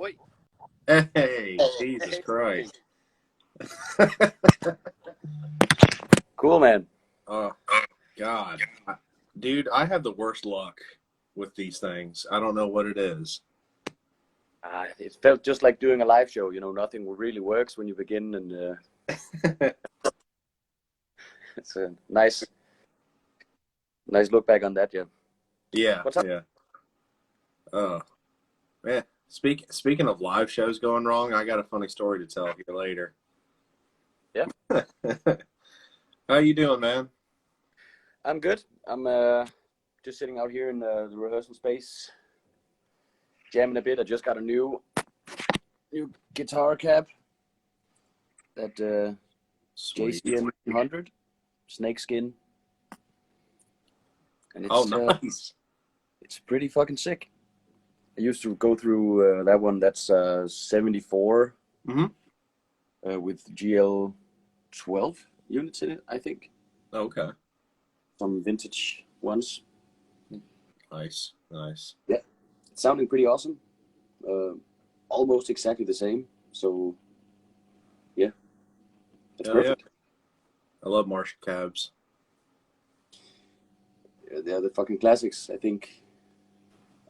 Oi. Hey, Jesus Christ. Cool, man. Oh, God. Dude, I have the worst luck with these things. I don't know what it is. It felt just like doing a live show. Nothing really works when you begin, and it's a nice look back on that. Yeah. Yeah, What's up? yeah. Oh, man. Speaking of live shows going wrong, I got a funny story to tell here later. Yeah. How you doing, man? I'm good. I'm just sitting out here in the rehearsal space, jamming a bit. I just got a new guitar cab, that Sweet. JCM 100 snakeskin, and Oh, it's nice. pretty fucking sick. I used to go through that one. That's 74 Mm-hmm. with GL 12 units in it, I think. Okay. Some vintage ones. Nice, nice. Yeah, it's sounding pretty awesome. Almost exactly the same. So, yeah, it's Hell yeah. perfect. I love Marshall cabs. Yeah, they're the fucking classics. I think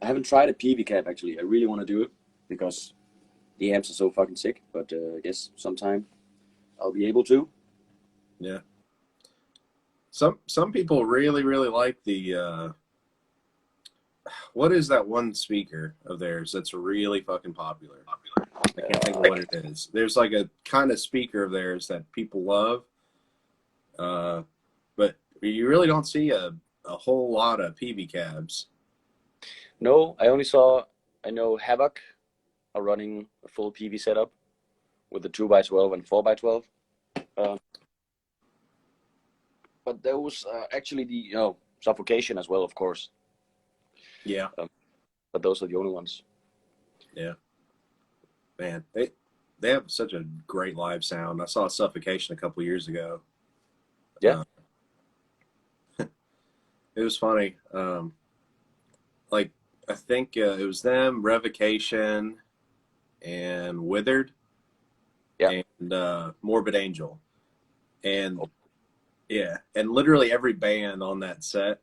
I haven't tried a PV cab actually. I really want to do it because the amps are so fucking sick. But I guess sometime I'll be able to. Yeah. Some people really, really like the what is that one speaker of theirs that's really fucking popular? I can't think of what it is. There's like a kind of speaker of theirs that people love, but you really don't see a whole lot of PV cabs. No, I know Havoc are running a full PV setup with the 2x12 and 4x12. But there was actually the Suffocation as well, of course. Yeah, But those are the only ones. yeah, man, they have such a great live sound. I saw Suffocation a couple years ago. Yeah. It was funny. Like I think it was them, Revocation, and Withered, Yeah. and Morbid Angel, and Oh, yeah, and literally every band on that set,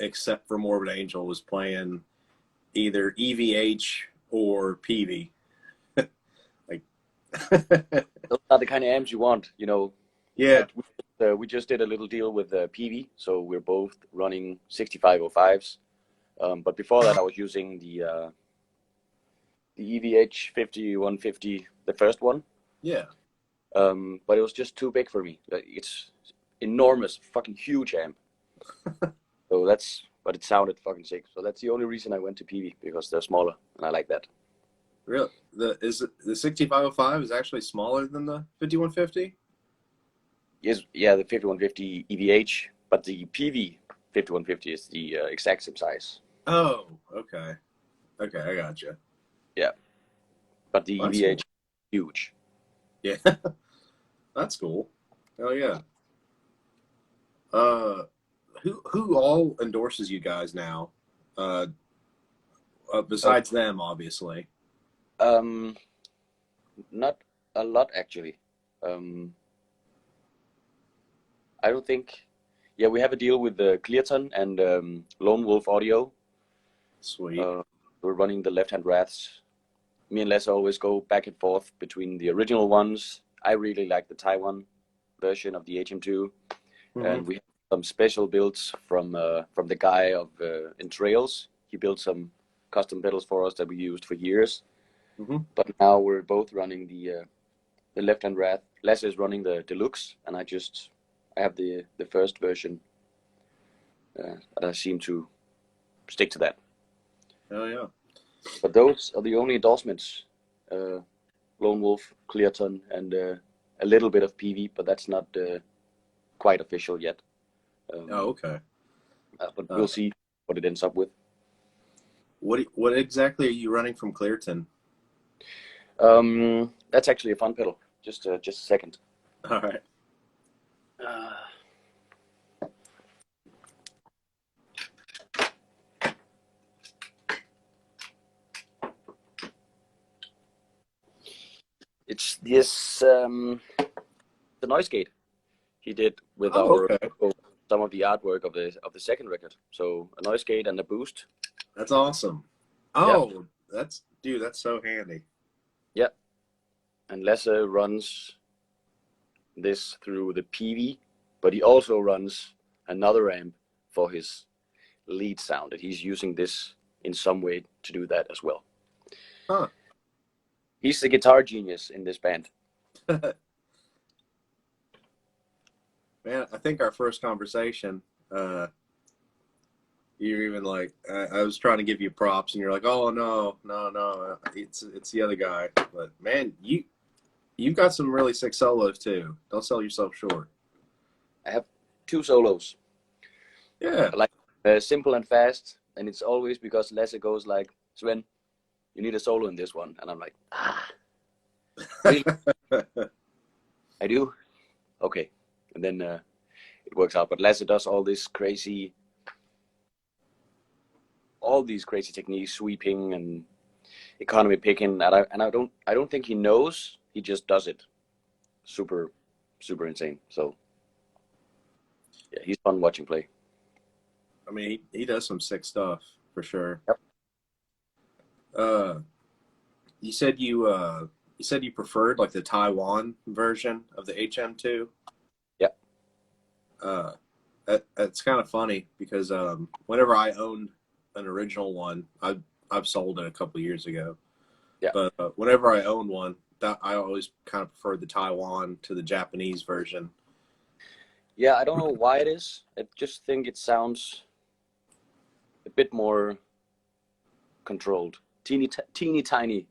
except for Morbid Angel, was playing either EVH or PV. Like, those are the kind of amps you want. yeah, Like we just did a little deal with PV, so we're both running 6505s. But before that, I was using the EVH 5150, the first one. yeah, But it was just too big for me. It's enormous, fucking huge amp. But it sounded fucking sick. So that's the only reason I went to PV, because they're smaller and I like that. really. The 6505 is actually smaller than the 5150? Yes, yeah, the 5150 EVH, but the PV 5150 is the exact same size. Oh, okay, okay, I gotcha. Yeah, but the Well, that's EVH cool. huge. Yeah, that's cool. Oh yeah. Uh, who all endorses you guys now? Uh, Uh, besides them, obviously. um, Not a lot actually. Um, I don't think. Yeah, we have a deal with Clearton and Lone Wolf Audio. Sweet. Uh, we're running the Left Hand Wraths. Me and Les always go back and forth between the original ones. I really like the Taiwan version of the HM2, Mm-hmm. and we have some special builds from the guy of in Trails. He built some custom pedals for us that we used for years. Mm-hmm. But now we're both running the Left Hand Wrath. Les is running the deluxe, and I have the first version, and I seem to stick to that. Oh yeah. But those are the only endorsements: Lone Wolf, Clearton, and a little bit of PV, but that's not quite official yet. Oh okay. But Uh, we'll see what it ends up with. what exactly are you running from Clearton? That's actually a fun pedal. Just a second. All right. Uh, It's this the noise gate he did with Oh, okay. some of the artwork of the second record. So a noise gate and a boost. That's awesome. Yeah. Oh, that's so handy. Yeah. And Lasse runs this through the PV, but he also runs another amp for his lead sound, and he's using this in some way to do that as well. Huh. He's the guitar genius in this band. Man, I think our first conversation, you're even like, I was trying to give you props, and you're like, oh no, it's the other guy. But man, you've got some really sick solos too. Don't sell yourself short. I have 2 solos. Yeah. I like simple and fast, and it's always because Lasse goes like, Svend, you need a solo in this one, and I'm like, really? I do? Okay. And then it works out. But Lasse does all these crazy techniques, sweeping and economy picking, and I don't think he knows. He just does it. Super insane. So yeah, he's fun watching play. I mean, he does some sick stuff for sure. Yep. You said you preferred like the Taiwan version of the HM2. Yep. That's kind of funny because whenever I owned an original one, I've sold it a couple years ago. Yeah. But whenever I owned one, that I always kind of preferred the Taiwan to the Japanese version. Yeah, I don't know why it is. I just think it sounds a bit more controlled, teeny tiny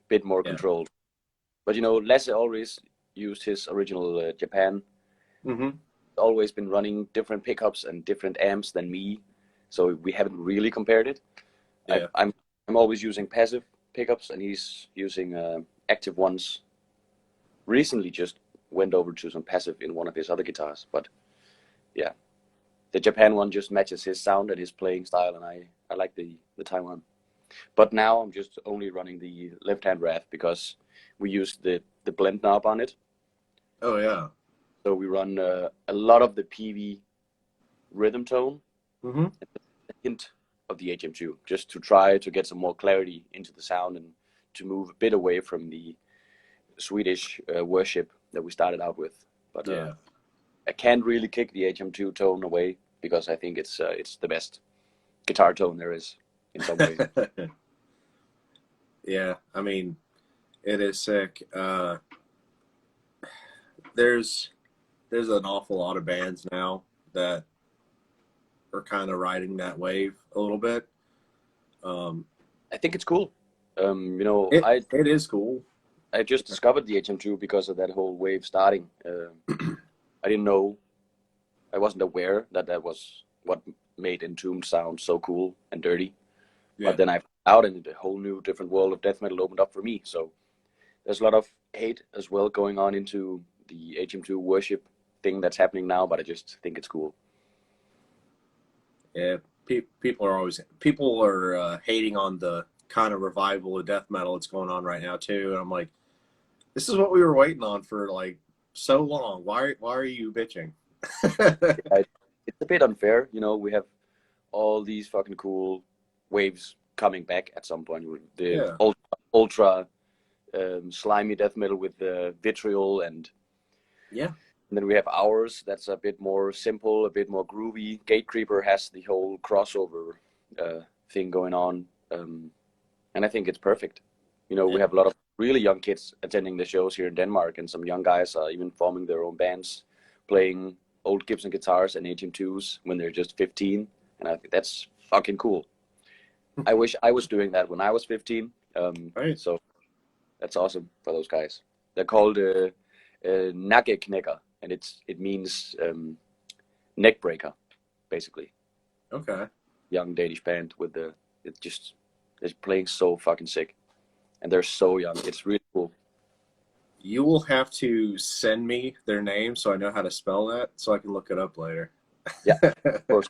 bit more controlled. But you know, Lasse always used his original Japan. Mm-hmm. Always been running different pickups and different amps than me, so we haven't really compared it. Yeah. I'm always using passive pickups, and he's using active ones. Recently, just went over to some passive in one of his other guitars, but yeah, the Japan one just matches his sound and his playing style, and I like the Taiwan. But now I'm just only running the left-hand Rath because we use the blend knob on it. Oh yeah. So we run a lot of the PV rhythm tone, Mm-hmm. and a hint of the HM2, just to try to get some more clarity into the sound and to move a bit away from the Swedish worship that we started out with. But Yeah. I can't really kick the HM2 tone away because I think it's the best guitar tone there is in some way. Yeah, I mean, it is sick. There's an awful lot of bands now that are kind of riding that wave a little bit. I think it's cool. You know, it is cool. I just discovered the HM2 because of that whole wave starting. I didn't know, I wasn't aware that was what made Entombed sound so cool and dirty. Yeah. But then I found out, and a whole new different world of death metal opened up for me. So there's a lot of hate as well going on into the HM2 worship thing that's happening now, but I just think it's cool. Yeah, people are hating on the kind of revival of death metal that's going on right now too, and I'm like, this is what we were waiting on for like so long. Why are you bitching? It's a bit unfair, you know. We have all these fucking cool waves coming back at some point. The ultra slimy death metal with the vitriol, and then we have ours that's a bit more simple, a bit more groovy. Gatecreeper has the whole crossover thing going on, and I think it's perfect. You know, we have a lot of really young kids attending the shows here in Denmark, and some young guys are even forming their own bands, playing old Gibson guitars and HM2s when they're just 15, and I think that's fucking cool. I wish I was doing that when I was 15. Right. So that's awesome for those guys. They're called Nakkeknækker, and it means neck breaker, basically. Okay. Young Danish band with they're playing so fucking sick, and they're so young. It's really cool. You will have to send me their name so I know how to spell that, so I can look it up later. Yeah, of course.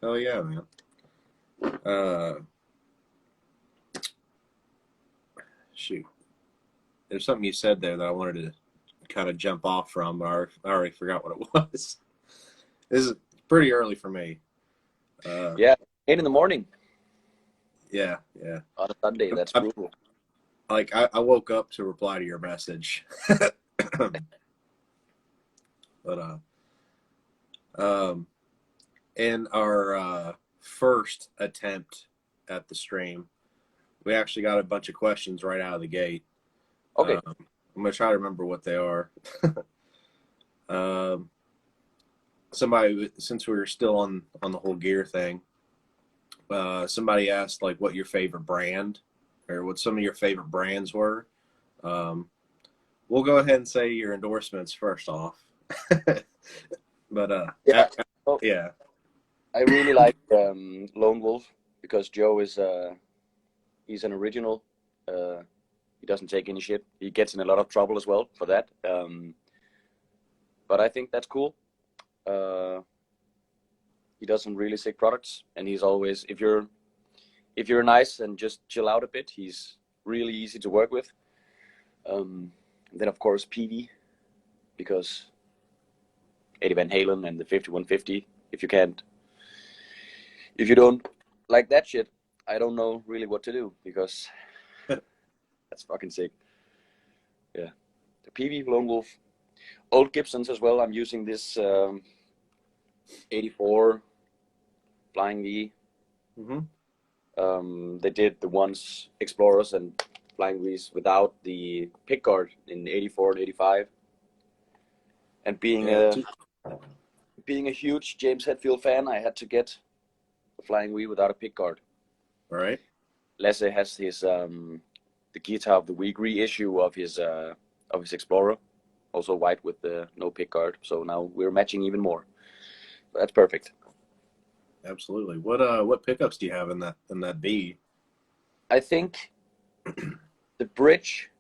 Hell yeah, man. Shoot. there's something you said there that I wanted to kind of jump off from, but I already forgot what it was. This is pretty early for me. Yeah, 8 in the morning Yeah. on a Sunday. That's brutal. I woke up to reply to your message. But in our first attempt at the stream, we actually got a bunch of questions right out of the gate. Okay. I'm gonna try to remember what they are. Somebody, since we were still on the whole gear thing, somebody asked like what your favorite brand or what some of your favorite brands were. We'll go ahead and say your endorsements first off. But Yeah. yeah. I really like Lone Wolf because Joe is he's an original. He doesn't take any shit. He gets in a lot of trouble as well for that. But I think that's cool. He does some really sick products, and he's always, if you're nice and just chill out a bit, he's really easy to work with. And then of course PV, because Eddie Van Halen and the 5150. If you don't like that shit, I don't know really what to do, because that's fucking sick. Yeah, the PV, Lone Wolf, old Gibsons as well. I'm using this 84 Flying V. Mm-hmm. They did the ones Explorers and Flying V's without the pickguard in 84 and 85. And being a huge James Hetfield fan, I had to get the Flying V without a pickguard. All right. Lasse has his the Guitar of the Week reissue of his Explorer, also white with the no pickguard. So now we're matching even more. That's perfect. Absolutely. What pickups do you have in that B? I think the bridge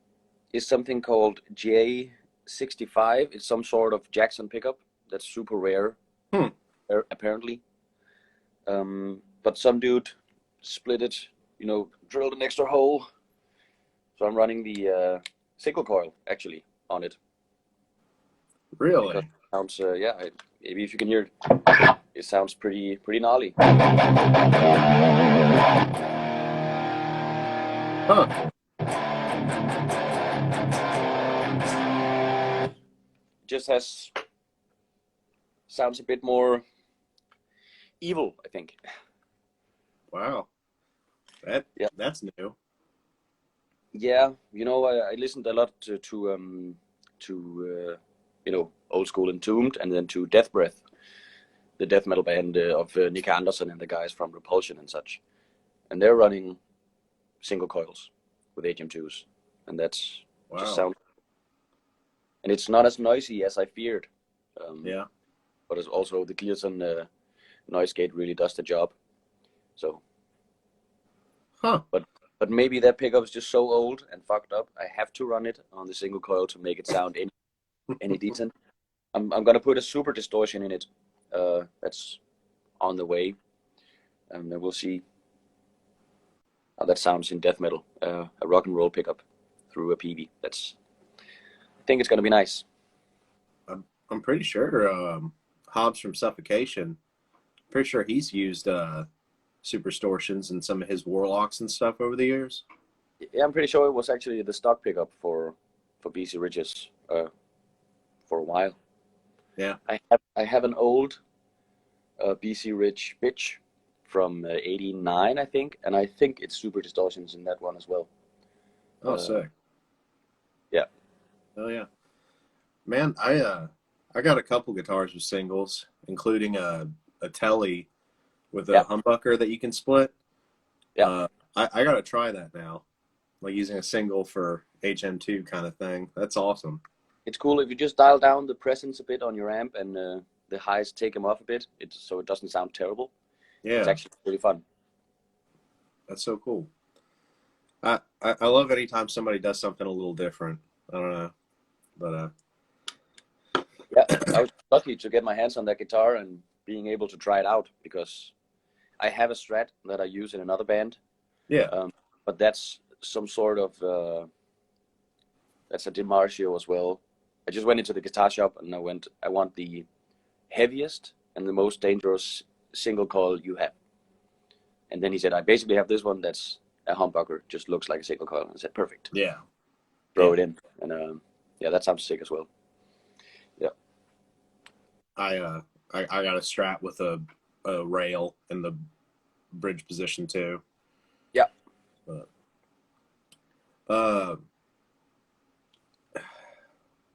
is something called J65. It's some sort of Jackson pickup that's super rare, apparently. But some dude split it, drilled an extra hole. So I'm running the single coil actually on it. Really? Because it sounds, maybe if you can hear it sounds pretty gnarly. Huh. Just sounds a bit more evil, I think. Wow. That's new. Yeah, I listened a lot to old school Entombed, and then to Death Breath, the death metal band of Nick Anderson and the guys from Repulsion and such, and they're running single coils with HM2s, and that's just sound. And it's not as noisy as I feared. Yeah. But it's also the Karlsson noise gate really does the job. So. Huh. But maybe that pickup is just so old and fucked up. I have to run it on the single coil to make it sound any decent. I'm gonna put a super distortion in it. That's on the way, and then we'll see how that sounds in death metal. A rock and roll pickup through a PV. I think it's gonna be nice. I'm pretty sure Hobbs from Suffocation. Pretty sure he's used super distortions in some of his Warlocks and stuff over the years. Yeah, I'm pretty sure it was actually the stock pickup for BC Ridges for a while. Yeah. I have an old BC Ridge bitch from 89, I think, and I think it's super distortions in that one as well. Oh, sick. Yeah. Oh yeah. Man, I got a couple guitars with singles, including a Telly with a humbucker that you can split. Yeah. I got to try that now, like using a single for HM2 kind of thing. That's awesome. It's cool if you just dial down the presence a bit on your amp and the highs take them off a bit, so it doesn't sound terrible. Yeah. It's actually really fun. That's so cool. I love anytime somebody does something a little different. I don't know, but yeah, I was lucky to get my hands on that guitar and being able to try it out, because I have a Strat that I use in another band. Yeah. But that's some sort of That's a DiMarzio as well. I just went into the guitar shop and I want the heaviest and the most dangerous single coil you have. And then he said, I basically have this one that's a humbucker, just looks like a single coil. And I said, perfect. Yeah. Throw it in. And yeah, that sounds sick as well. Yeah. I got a Strat with a rail in the bridge position too. Yeah. But,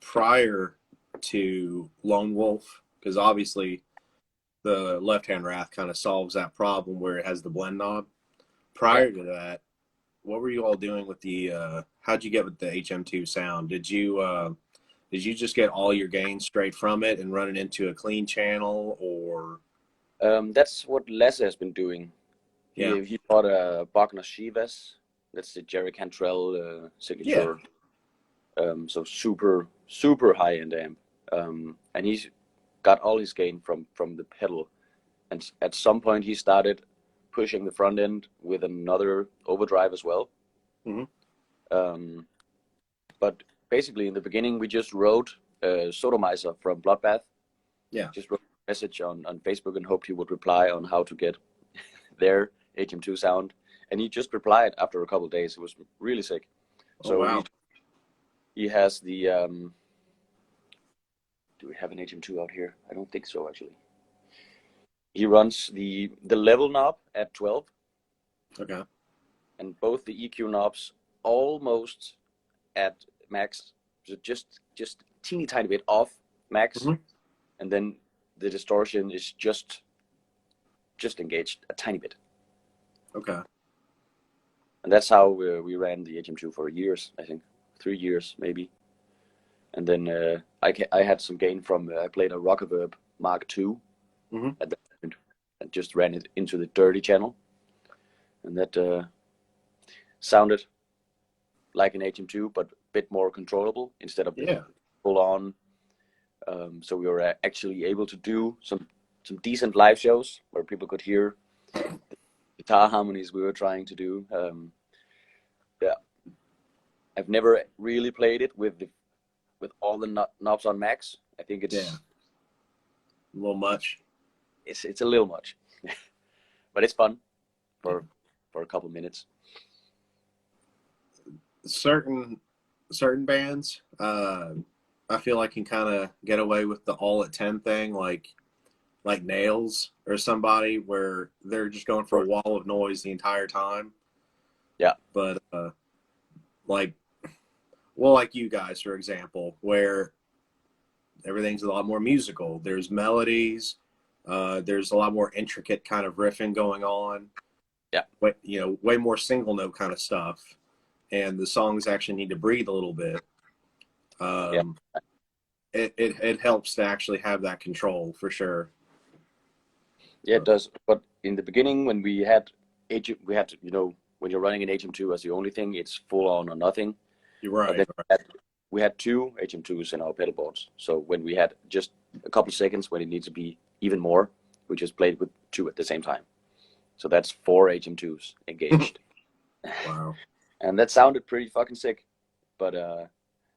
prior to Lone Wolf, because obviously the left-hand Wrath kind of solves that problem where it has the blend knob. Prior to that, what were you all doing with the how'd you get with the HM2 sound? Did you just get all your gains straight from it and run it into a clean channel, or That's what Lasse has been doing. Yeah. He bought a Bogner Shivas. That's the Jerry Cantrell signature. So super high end amp. And he's got all his gain from the pedal. And at some point he started pushing the front end with another overdrive as well. Mhm. But basically in the beginning we just wrote Sodomizer from Bloodbath. Yeah. Just wrote a message on Facebook and hoped he would reply on how to get their HM2 sound. And he just replied after a couple of days. It was really sick. Oh, So wow. he has the do we have an HM2 out here? I don't think so, actually. He runs the level knob at 12. Okay. And both the EQ knobs almost at max, so just teeny tiny bit off max. Mhm. And then the distortion is just engaged a tiny bit. Okay. And that's how we ran the HM2 for years, I think. 3 years, maybe. And then I had some gain from, I played a Rockaverb Mark II Mhm. at that point and just ran it into the dirty channel. And that sounded like an HM2, but a bit more controllable instead of the full on. So we were actually able to do some decent live shows where people could hear the guitar harmonies we were trying to do. Yeah, I've never really played it with all the knobs on max. I think it's a little much. It's a little much, but it's fun for a couple minutes. Certain bands, I feel like can kind of get away with the all at 10 thing, like Nails or somebody, where they're just going for a wall of noise the entire time. Yeah. But like you guys, for example, where everything's a lot more musical. There's melodies. There's a lot more intricate kind of riffing going on. Yeah. Way more single note kind of stuff. And the songs actually need to breathe a little bit. It helps to actually have that control for sure. Yeah, it does. But in the beginning, when we had when you're running an HM2 as the only thing, it's full on or nothing. You're right. We had 2 HM2s in our pedal boards. So when we had just a couple seconds when it needs to be even more, we just played with 2 at the same time. So that's 4 HM2s engaged. Wow. And that sounded pretty fucking sick. But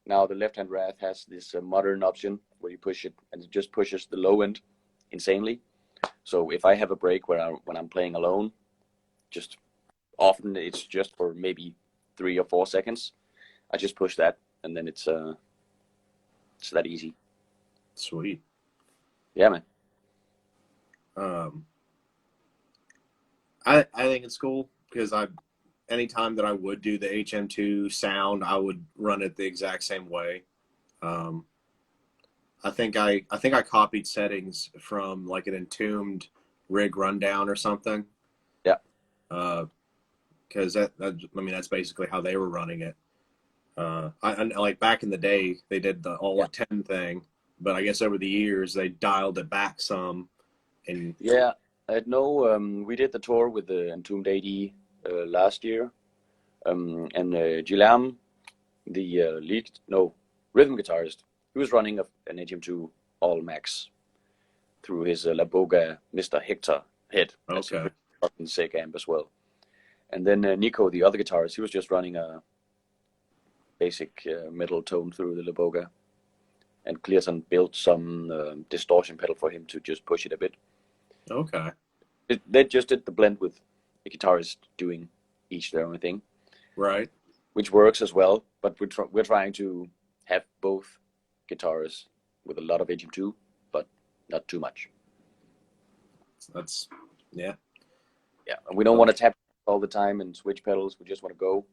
now the left-hand Wrath has this modern option where you push it and it just pushes the low end insanely. So if I have a break when I'm playing alone, just often it's just for maybe 3 or 4 seconds. I just push that, and then it's that easy. Sweet. Yeah, man. I think it's cool because anytime that I would do the HM2 sound, I would run it the exact same way. I think I copied settings from like an Entombed rig rundown or something. Yeah. Because that's basically how they were running it. I like back in the day they did the all at 10 thing, but I guess over the years they dialed it back some. And yeah, I know. We did the tour with the Entombed AD last year, and Guillaume, the rhythm guitarist, he was running an HM2 all max through his La Boga Mr. Hector head. That's a pretty fucking sick amp as well. And then Nico, the other guitarist, he was just running a basic metal tone through the Liboga. And Karlsson built some distortion pedal for him to just push it a bit. Okay. They just did the blend with the guitarist doing each their own thing. Right. Which works as well, but we're trying to have both guitars with a lot of HM2, but not too much. That's, yeah. Yeah, and we don't want to tap all the time and switch pedals. We just want to go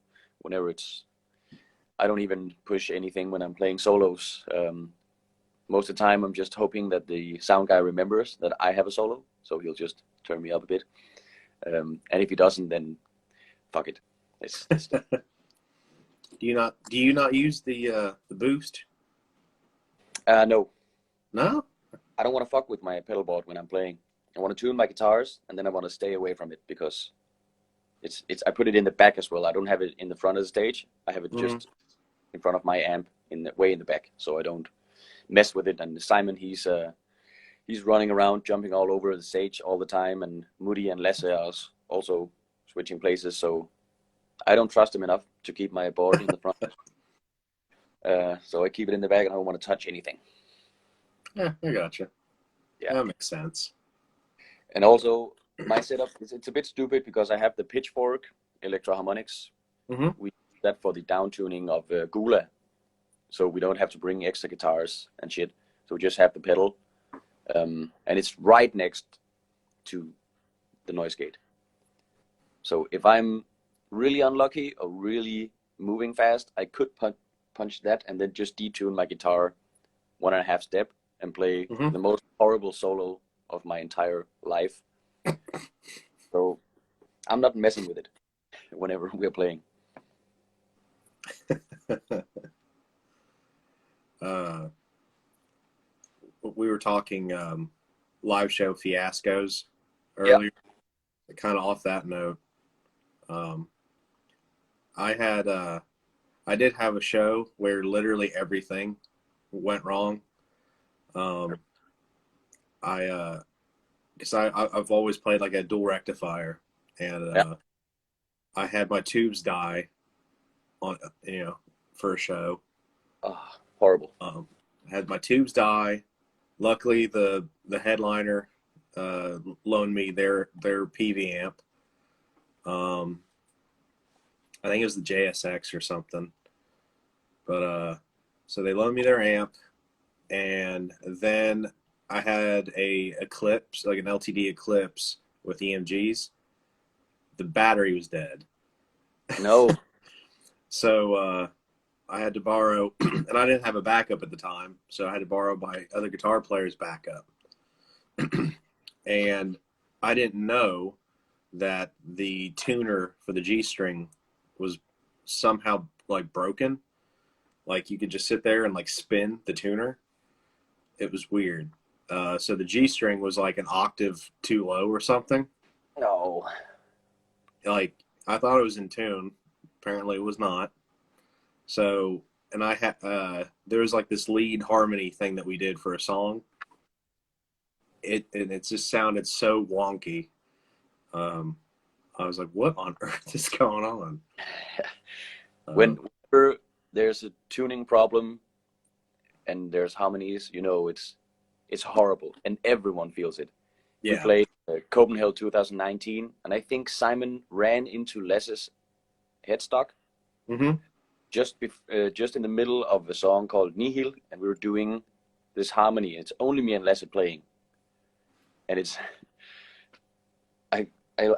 whenever it's... I don't even push anything when I'm playing solos. Most of the time, I'm just hoping that the sound guy remembers that I have a solo, so he'll just turn me up a bit. And if he doesn't, then fuck it. Do you not use the boost? No. No? I don't want to fuck with my pedal board when I'm playing. I want to tune my guitars, and then I want to stay away from it because it's. I put it in the back as well. I don't have it in the front of the stage. I have it just in front of my amp, way in the back, so I don't mess with it. And Simon, he's running around, jumping all over the stage all the time, and Moody and Lasse are also switching places. So I don't trust him enough to keep my board in the front. So I keep it in the back, and I don't want to touch anything. Yeah, I gotcha. Yeah, that makes sense. And also, my setup it's a bit stupid because I have the Pitchfork Electro Harmonics. Mm-hmm. We use that for the down tuning of Gula, so we don't have to bring extra guitars and shit. So we just have the pedal, and it's right next to the noise gate. So if I'm really unlucky or really moving fast, I could punch that and then just detune my guitar 1.5 step and play the most horrible solo of my entire life. So I'm not messing with it whenever we're playing. We were talking live show fiascos earlier. Yeah. Kind of off that note, I did have a show where literally everything went wrong. Because I've always played like a dual rectifier, and I had my tubes die on for a show. Oh, horrible. I had my tubes die. Luckily, the headliner loaned me their PV amp. I think it was the JSX or something. But so they loaned me their amp, and then I had a Eclipse, like an LTD Eclipse with EMGs. The battery was dead. No. So I had to borrow, and I didn't have a backup at the time, so I had to borrow my other guitar player's backup. And I didn't know that the tuner for the G string was somehow like broken. Like you could just sit there and like spin the tuner. It was weird. So the G string was like an octave too low or something. No. Like I thought it was in tune. Apparently it was not. So, and I had, there was like this lead harmony thing that we did for a song. And it just sounded so wonky. I was like, what on earth is going on? Whenever there's a tuning problem and there's harmonies, it's horrible and everyone feels it. Yeah. We played Copenhagen 2019, and I think Simon ran into Lasse's headstock. Mm-hmm. Just in the middle of a song called Nihil, and we were doing this harmony. It's only me and Lasse playing, and it's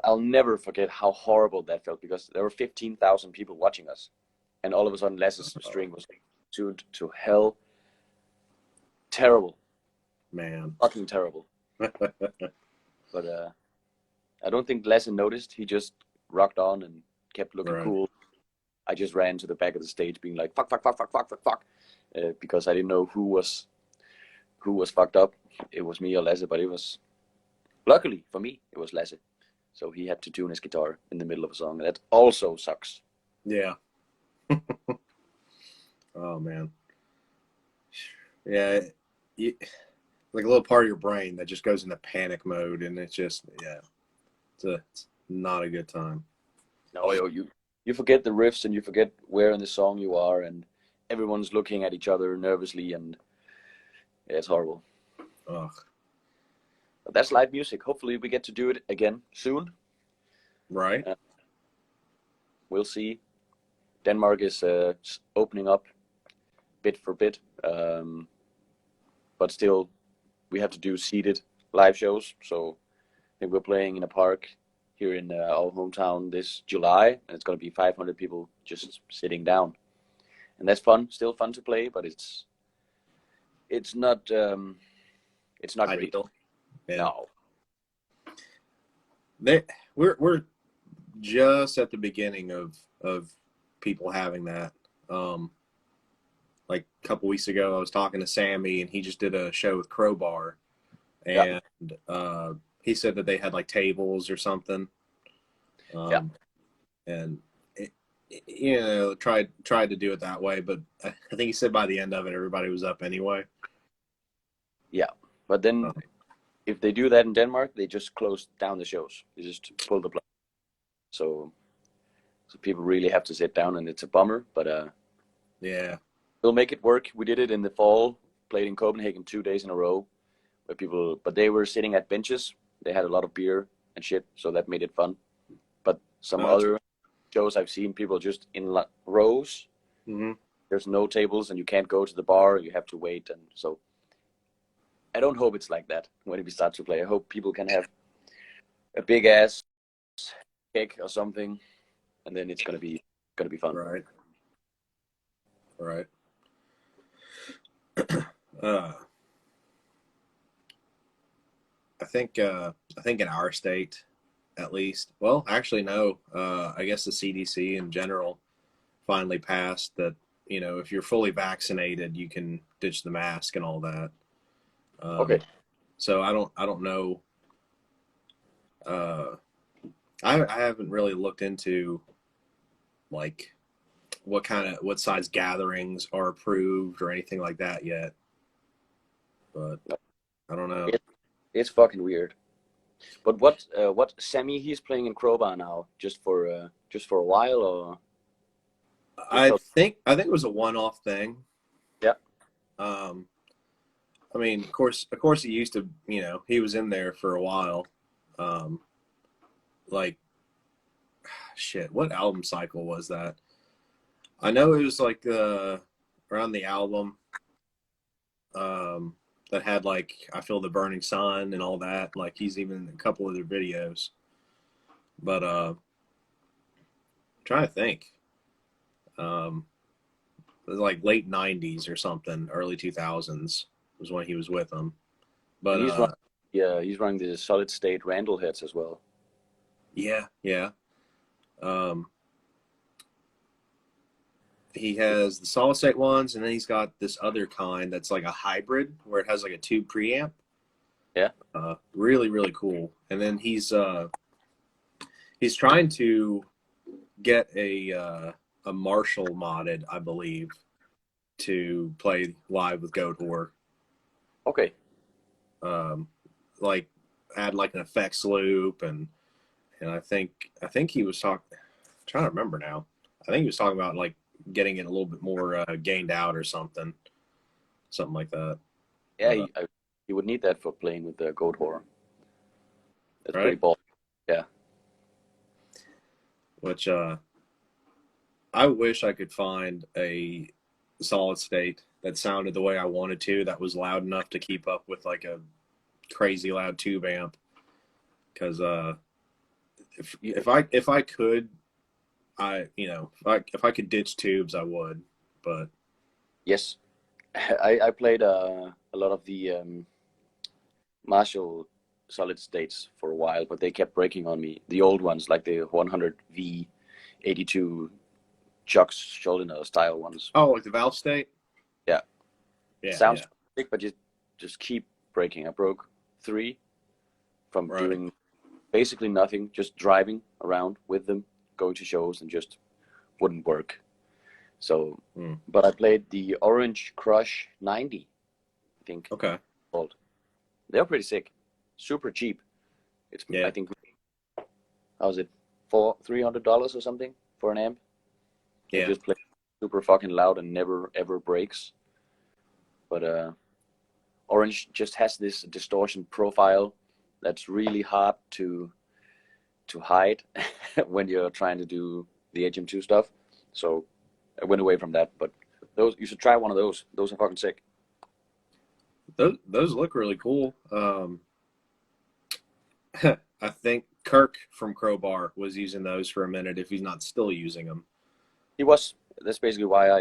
I'll never forget how horrible that felt, because there were 15,000 people watching us, and all of a sudden Lasse's string was tuned to hell. Terrible, man, fucking terrible. But I don't think Lasse noticed. He just rocked on and kept looking cool. I just ran to the back of the stage being like, fuck, because I didn't know who was fucked up. It was me or Lasse, but it was, luckily for me, it was Lasse. So he had to tune his guitar in the middle of a song, and that also sucks. Yeah. Oh, man. Yeah, like a little part of your brain that just goes into panic mode, and it's just, it's not a good time. No, you forget the riffs and you forget where in the song you are, and everyone's looking at each other nervously, and yeah, it's horrible. Ugh. But that's live music. Hopefully, we get to do it again soon. Right. We'll see. Denmark is opening up bit for bit, but still, we have to do seated live shows. So I think we're playing in a park here in our hometown this July, and it's going to be 500 people just sitting down, and that's fun. Still fun to play, but it's not great. Ideal. Yeah. No. We're just at the beginning of people having that. Like a couple weeks ago, I was talking to Sammy, and he just did a show with Crowbar, and he said that they had like tables or something. And tried to do it that way, but I think he said by the end of it, everybody was up anyway. Yeah, but then if they do that in Denmark, they just close down the shows. They just pull the plug. So people really have to sit down, and it's a bummer. But yeah, we'll make it work. We did it in the fall. Played in Copenhagen 2 days in a row, but they were sitting at benches. They had a lot of beer and shit, so that made it fun. But some other shows I've seen, people just in rows. Mm-hmm. There's no tables, and you can't go to the bar. You have to wait, and so I don't hope it's like that when we start to play. I hope people can have a big ass cake or something, and then it's gonna be fun. Right. I think in our state, at least. Well, actually, no. I guess the CDC in general finally passed that, if you're fully vaccinated, you can ditch the mask and all that. Okay. So I don't know. I haven't really looked into like what size gatherings are approved or anything like that yet. But I don't know. It's fucking weird. But what Sammy, he's playing in Crowbar now, just for a while, or? I think it was a one-off thing. Yeah. I mean, of course, he used to, he was in there for a while. Like, shit, what album cycle was that? I know it was like around the album that had like I Feel the Burning Sun and all that. Like he's even in a couple of their videos. But I'm trying to think. It was like late 90s or something, early 2000s was when he was with them. But he's running the Solid State Randall heads as well. Yeah. He has the solid state ones, and then he's got this other kind that's like a hybrid where it has like a tube preamp. Yeah. Really, really cool. And then he's trying to get a Marshall modded, I believe, to play live with Goat Whore. Okay. Like add like an effects loop, and I think he was talking. I'm trying to remember now. I think he was talking about like getting it a little bit more gained out or something like that. Yeah, he would need that for playing with the Goat Whore. That's right? Pretty bold. Yeah. Which I wish I could find a solid state that sounded the way I wanted to, that was loud enough to keep up with like a crazy loud tube amp. Because if I could, if I could ditch tubes, I would. But yes, I played a lot of the Marshall solid states for a while, but they kept breaking on me. The old ones, like the 100V 82 Chuck's Schuldiner style ones. Oh, like the valve state? Yeah. Yeah. Sounds big, but you just keep breaking. I broke 3 from doing basically nothing, just driving around with them, going to shows, and just wouldn't work. So, but I played the Orange Crush 90, I think. Okay. Called. They're pretty sick, super cheap. It's I think, how is it, $300 or something for an amp. Yeah. It just plays super fucking loud and never ever breaks. But Orange just has this distortion profile that's really hard to hide when you're trying to do the HM2 stuff. So I went away from that. But those, you should try one of those. Those are fucking sick. Those look really cool. I think Kirk from Crowbar was using those for a minute, if he's not still using them. He was. That's basically why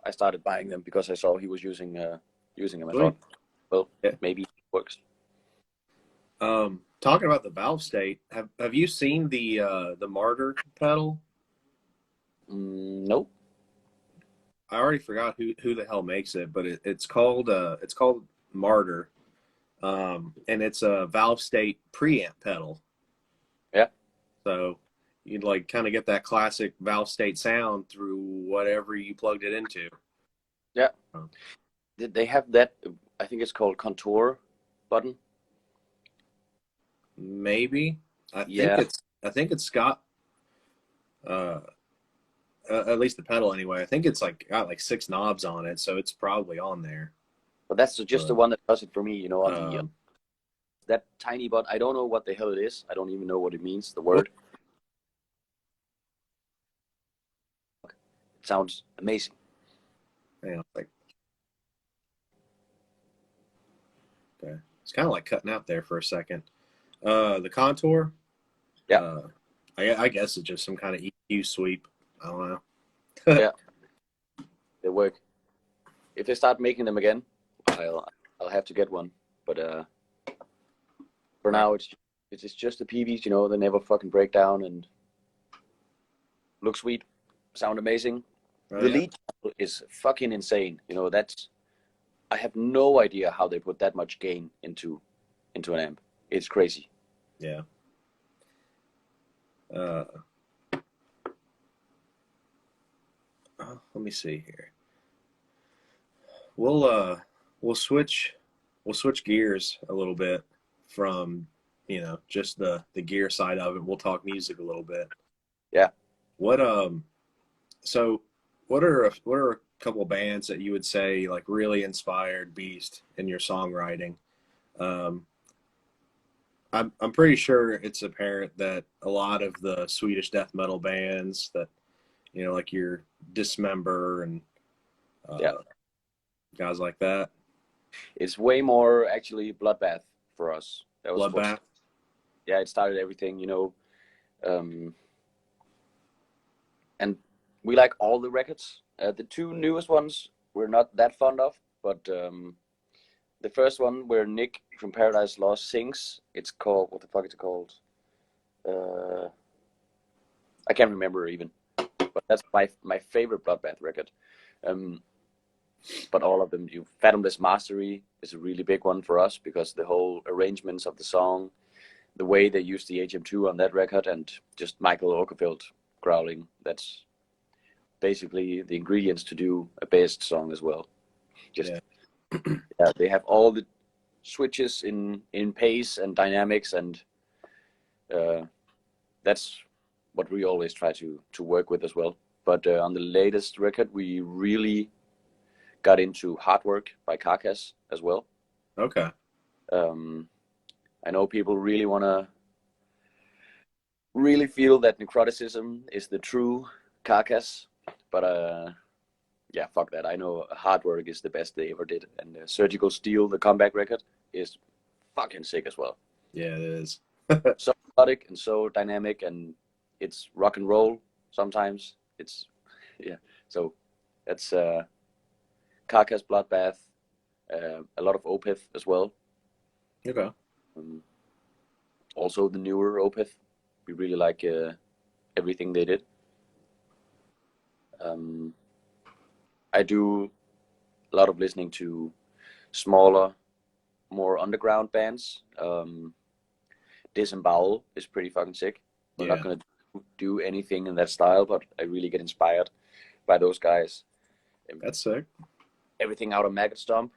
I started buying them, because I saw he was using them. I thought, well, yeah. Maybe it works. Talking about the valve state, have you seen the Martyr pedal? Nope. I already forgot who the hell makes it, but it's called Martyr, and it's a valve state preamp pedal. Yeah. So you'd like kind of get that classic valve state sound through whatever you plugged it into. Yeah. Did they have that? I think it's called contour button. Maybe. I Yeah. think it's got at least the pedal anyway. I think it's got like 6 knobs on it, so it's probably on there. But that's just the one that does it for me, you know, on the that tiny button. I don't know what the hell it is. I don't even know what it means, the word. It sounds amazing. Yeah, like okay. It's kind of like cutting out there for a second. The contour. Yeah. I guess it's just some kind of EQ sweep. I don't know. Yeah. They work. If they start making them again, I'll have to get one. But for now, it's just the PVs, you know. They never fucking break down and look sweet, sound amazing. The lead is fucking insane. You know, I have no idea how they put that much gain into an amp. It's crazy. Yeah. Let me see here. We'll switch gears a little bit from, you know, just the gear side of it. We'll talk music a little bit. Yeah. What so what are a couple of bands that you would say like really inspired Baest in your songwriting? I'm pretty sure it's apparent that a lot of the Swedish death metal bands that, you know, like your Dismember and guys like that. It's way more actually Bloodbath for us. That was Bloodbath. Yeah, it started everything, you know. And we like all the records. The 2 newest ones we're not that fond of, but the first one where Nick from Paradise Lost sings, it's called, what the fuck is it called? I can't remember even, but that's my favorite Bloodbath record. But all of them, Fathomless Mastery is a really big one for us, because the whole arrangements of the song, the way they use the HM2 on that record, and just Michael Åkerfeldt growling, that's basically the ingredients to do a Baest song as well. Just yeah, they have all the switches in pace and dynamics, and that's what we always try to work with as well. But on the latest record, we really got into Hard Work by Karlsson as well. Okay. I know people really want to really feel that necroticism is the true Karlsson, but yeah, fuck that. I know Hard Work is the best they ever did, and Surgical Steel, the comeback record, is fucking sick as well. Yeah, it is. So melodic and so dynamic, and it's rock and roll sometimes. It's so that's Karlsson, Bloodbath, a lot of Opeth as well. Okay. Also the newer Opeth, we really like everything they did. I do a lot of listening to smaller, more underground bands. Disembowel is pretty fucking sick. We're not gonna do anything in that style, but I really get inspired by those guys. That's sick. Everything out of Maggot Stomp.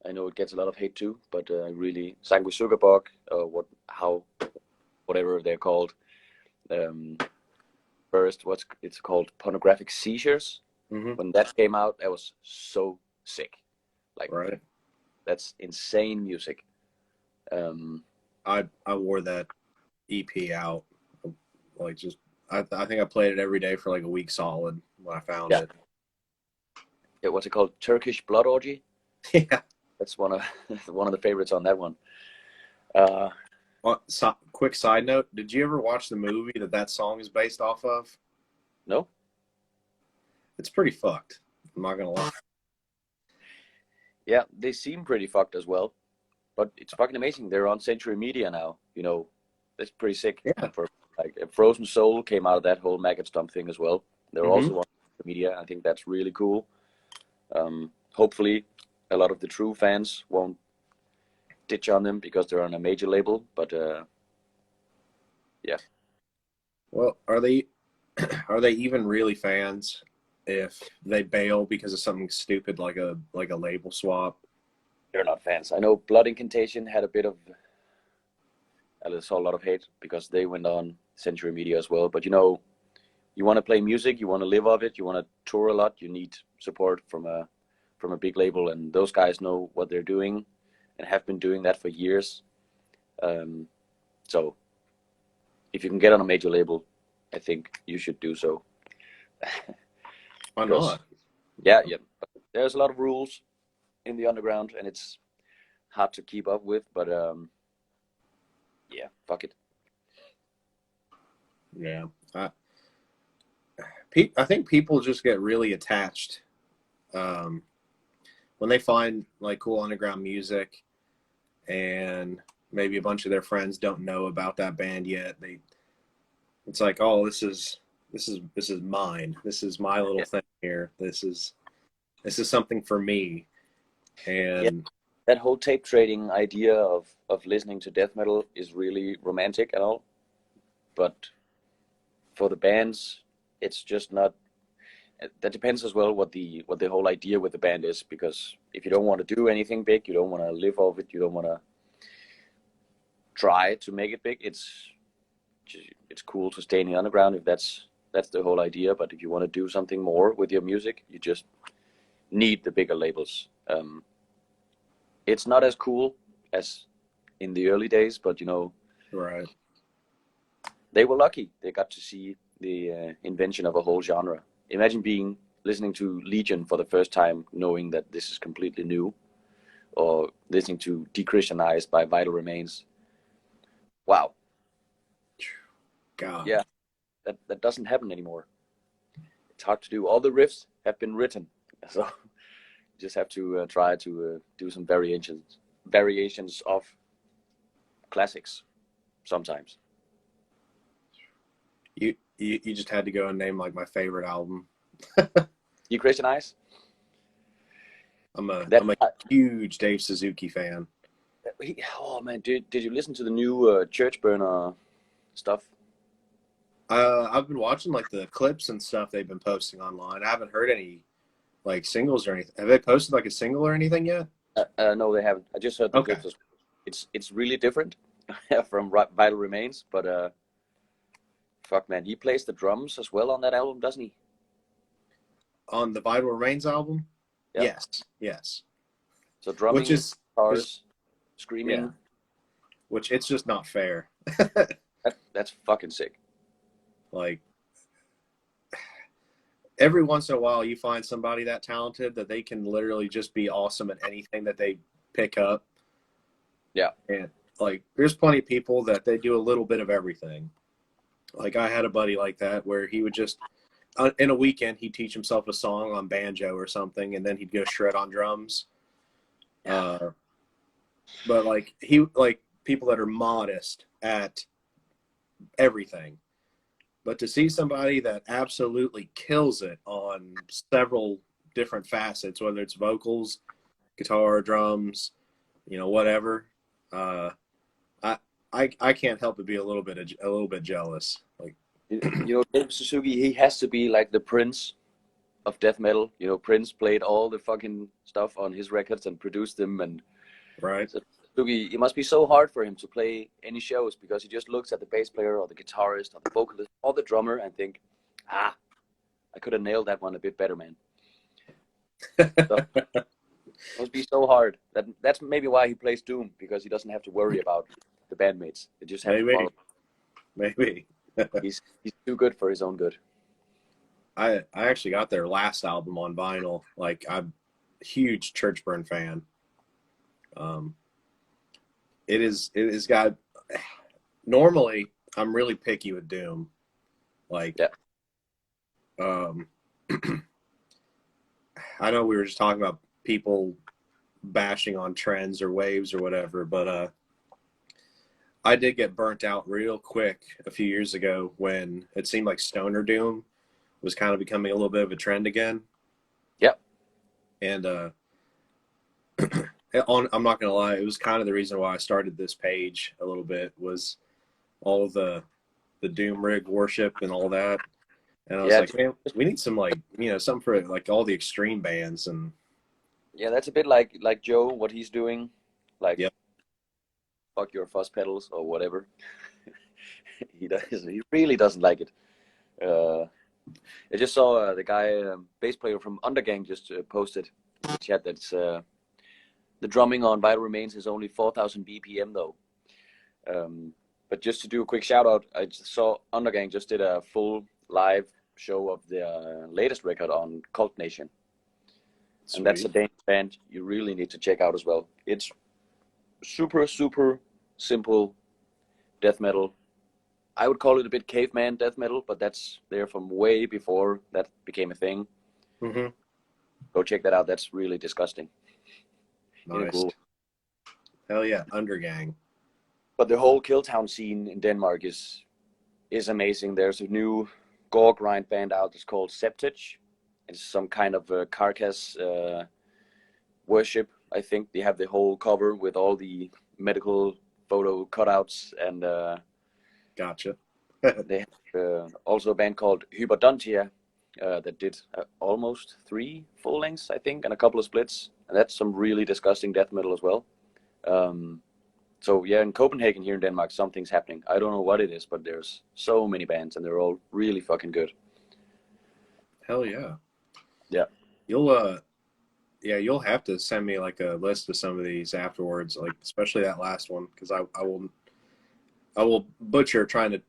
I know it gets a lot of hate too, but really Sanguis Sugarbog, whatever they're called. Burn first, it's called Pornographic Seizures. Mm-hmm. When that came out, that was so sick. Like, Right. that's insane music. I wore that EP out. Like, just I think I played it every day for like a week solid when I found it. Yeah, what's it called? Turkish Blood Orgy. Yeah. That's one of the favorites on that one. Quick side note: did you ever watch the movie that song is based off of? No. It's pretty fucked. I'm not gonna lie. Yeah, they seem pretty fucked as well, but it's fucking amazing. They're on Century Media now. You know, that's pretty sick. Yeah. For like Frozen Soul came out of that whole Maggot Stomp thing as well. They're also on media. I think that's really cool. Hopefully, a lot of the true fans won't ditch on them because they're on a major label. But yeah. Well, are they even really fans if they bail because of something stupid like a label swap? They're not fans. I know Blood Incantation had a bit of, I saw a lot of hate because they went on Century Media as well. But you know, you want to play music, you want to live off it, you want to tour a lot, you need support from a big label, and those guys know what they're doing and have been doing that for years. So if you can get on a major label, I think you should do so. Why not? Yeah. But there's a lot of rules in the underground, and it's hard to keep up with. But yeah, fuck it. Yeah, I think people just get really attached when they find like cool underground music, and maybe a bunch of their friends don't know about that band yet. It's like, oh, this is mine. This is my little thing here. This is something for me. And that whole tape trading idea of listening to death metal is really romantic and all, but for the bands, it's just not. That depends as well what the whole idea with the band is, because if you don't want to do anything big, you don't want to live off it, you don't want to try to make it big, it's cool to stay in the underground if that's the whole idea. But if you want to do something more with your music, you just need the bigger labels. It's not as cool as in the early days, but you know, right, they were lucky. They got to see the invention of a whole genre. Imagine listening to Legion for the first time, knowing that this is completely new, or listening to Dechristianized by Vital Remains. Wow. God. Yeah, that doesn't happen anymore. It's hard to do. All the riffs have been written, so you just have to try to do some variations of classics sometimes. You just had to go and name like my favorite album. Dechristianized? I'm a huge Dave Suzuki fan. Oh man, did you listen to the new Church Burner stuff? I've been watching like the clips and stuff they've been posting online. I haven't heard any like singles or anything. Have they posted like a single or anything yet? No, they haven't. I just heard the clips. It's really different from Vital Remains, but fuck man, he plays the drums as well on that album, doesn't he? On the Vital Remains album? Yep. Yes. So drumming, guitars, screaming. Yeah. Which it's just not fair. That's fucking sick. Like, every once in a while you find somebody that talented that they can literally just be awesome at anything that they pick up. Yeah. And like, there's plenty of people that they do a little bit of everything. Like, I had a buddy like that where he would just, in a weekend, he'd teach himself a song on banjo or something, and then he'd go shred on drums. Yeah. But like, people that are modest at everything. But to see somebody that absolutely kills it on several different facets, whether it's vocals, guitar, drums, you know, whatever, I can't help but be a little bit jealous. Like, you know, Dave Suzuki, he has to be like the Prince of death metal. You know, Prince played all the fucking stuff on his records and produced them, and right. So Suzuki, it must be so hard for him to play any shows because he just looks at the bass player or the guitarist or the vocalist or the drummer and think, I could have nailed that one a bit better, man. It must be so hard. That's maybe why he plays Doom, because he doesn't have to worry about the bandmates. They just have to follow. Maybe. He's too good for his own good. I actually got their last album on vinyl. Like, I'm a huge Churchburn fan. It is got. Normally, I'm really picky with Doom. Like, yeah. I know we were just talking about people bashing on trends or waves or whatever, but I did get burnt out real quick a few years ago when it seemed like Stoner Doom was kind of becoming a little bit of a trend again. Yep. And I'm not gonna lie, it was kind of the reason why I started this page a little bit, was all of the Doom rig worship and all that. And I was like, man, we need some, like, you know, something for like all the extreme bands. And yeah, that's a bit like Joe, what he's doing, like, yep. Fuck your fuzz pedals or whatever. He really doesn't like it. I just saw the guy, bass player from Undergang, just posted in the chat that the drumming on Vital Remains is only 4,000 BPM though. But just to do a quick shout out, I just saw Undergang just did a full live show of the latest record on Cult Nation. Sweet. And that's a Danish band you really need to check out as well. It's super, super simple death metal. I would call it a bit caveman death metal, but that's there from way before that became a thing. Mm-hmm. Go check that out. That's really disgusting. Nice. Cool. Hell yeah, Undergang. But the whole Killtown scene in Denmark is amazing. There's a new gore grind band out that's called Septage. It's some kind of carcass worship. I think they have the whole cover with all the medical photo cutouts, and gotcha. they have also a band called Hyperdontia that did almost 3 full lengths, I think, and a couple of splits. And that's some really disgusting death metal as well. So yeah, in Copenhagen here in Denmark, something's happening. I don't know what it is, but there's so many bands, and they're all really fucking good. Hell yeah. Yeah. You'll have to send me like a list of some of these afterwards, like especially that last one, because I will butcher trying to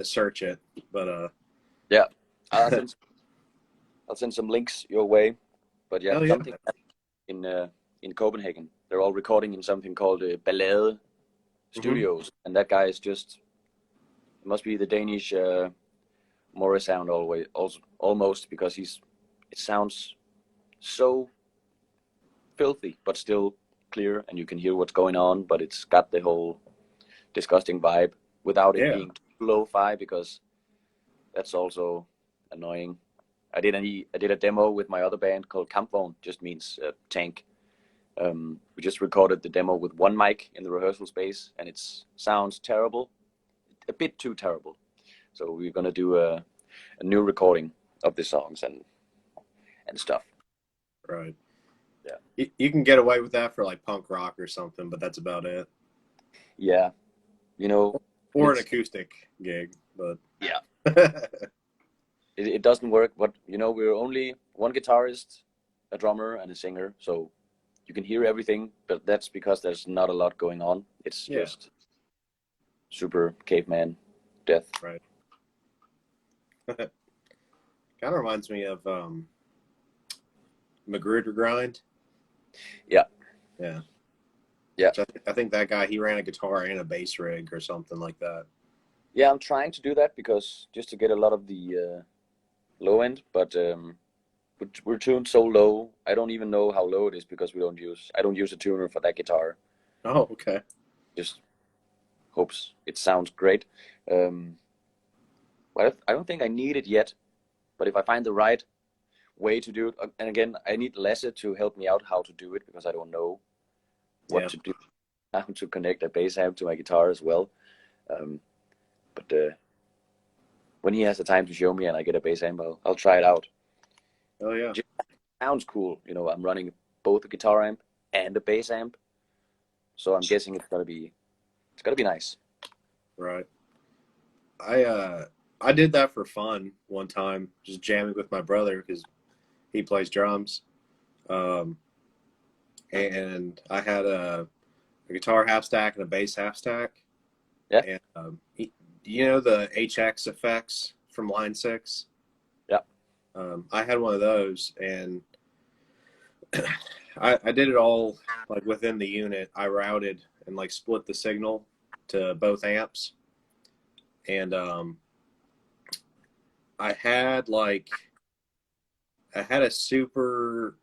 search it, but yeah, I'll send some links your way. But yeah, something in Copenhagen, they're all recording in something called Ballade Studios, mm-hmm. And that guy is just, it must be the Danish Morris sound almost, because it sounds so filthy but still clear, and you can hear what's going on, but it's got the whole disgusting vibe without it being lo-fi, because that's also annoying. I did a demo with my other band called Kampvogn, just means tank. We just recorded the demo with one mic in the rehearsal space, and it sounds terrible, a bit too terrible. So we're gonna do a new recording of the songs and stuff. Right. Yeah. You can get away with that for like punk rock or something, but that's about it. Yeah. You know. Or an acoustic gig, but yeah. It doesn't work. But we're only one guitarist, a drummer, and a singer, so you can hear everything. But that's because there's not a lot going on. It's just super caveman death. Right. Kind of reminds me of Magruder Grind. Yeah. Yeah. Yeah. I think that guy, he ran a guitar and a bass rig or something like that. Yeah, I'm trying to do that because just to get a lot of the low end, but we're tuned so low. I don't even know how low it is because I don't use a tuner for that guitar. Oh, okay. Just hopes it sounds great. But I don't think I need it yet. But if I find the right way to do it, and again, I need Lasse to help me out how to do it, because I don't know what to do, how to connect a bass amp to my guitar as well. But when he has the time to show me and I get a bass amp, I'll try it out. Oh yeah, it sounds cool. I'm running both a guitar amp and a bass amp, so I'm guessing it's gonna be nice. Right. I did that for fun one time, just jamming with my brother because he plays drums. Um, and I had a guitar half stack and a bass half stack. Yeah. And you know the HX effects from Line 6? Yeah. I had one of those, and I did it all like within the unit. I routed and like split the signal to both amps, and I had a super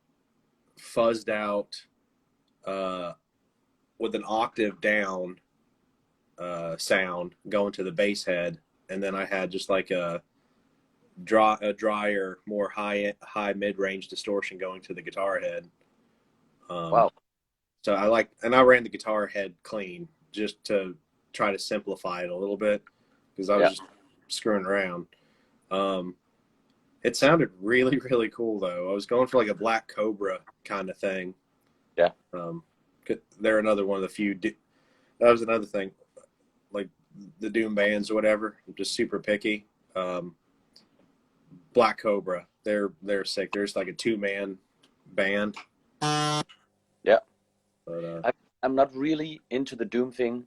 fuzzed out with an octave down sound going to the bass head, and then I had just like a drier, more high mid range distortion going to the guitar head. Wow. So I ran the guitar head clean just to try to simplify it a little bit because I was just screwing around. It sounded really, really cool though. I was going for like a Black Cobra kind of thing. Yeah. They're another one of the few. That was another thing, like the Doom bands or whatever. I'm just super picky. Black Cobra, they're sick. There's like a 2-man band. Yeah. But, I'm not really into the Doom thing,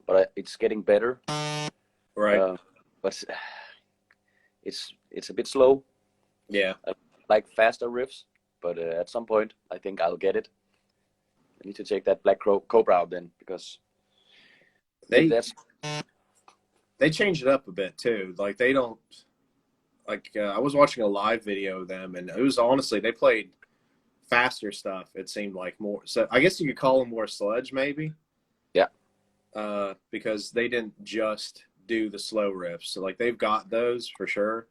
but it's getting better. right. But it's a bit slow. Yeah. I like faster riffs, but at some point I think I'll get it. I need to take that Black Cobra out then, because they changed it up a bit too. Like they don't like I was watching a live video of them, and it was honestly they played faster stuff. It seemed like more. So I guess you could call them more sludge, maybe. Yeah. Because they didn't just do the slow riffs. So like they've got those for sure,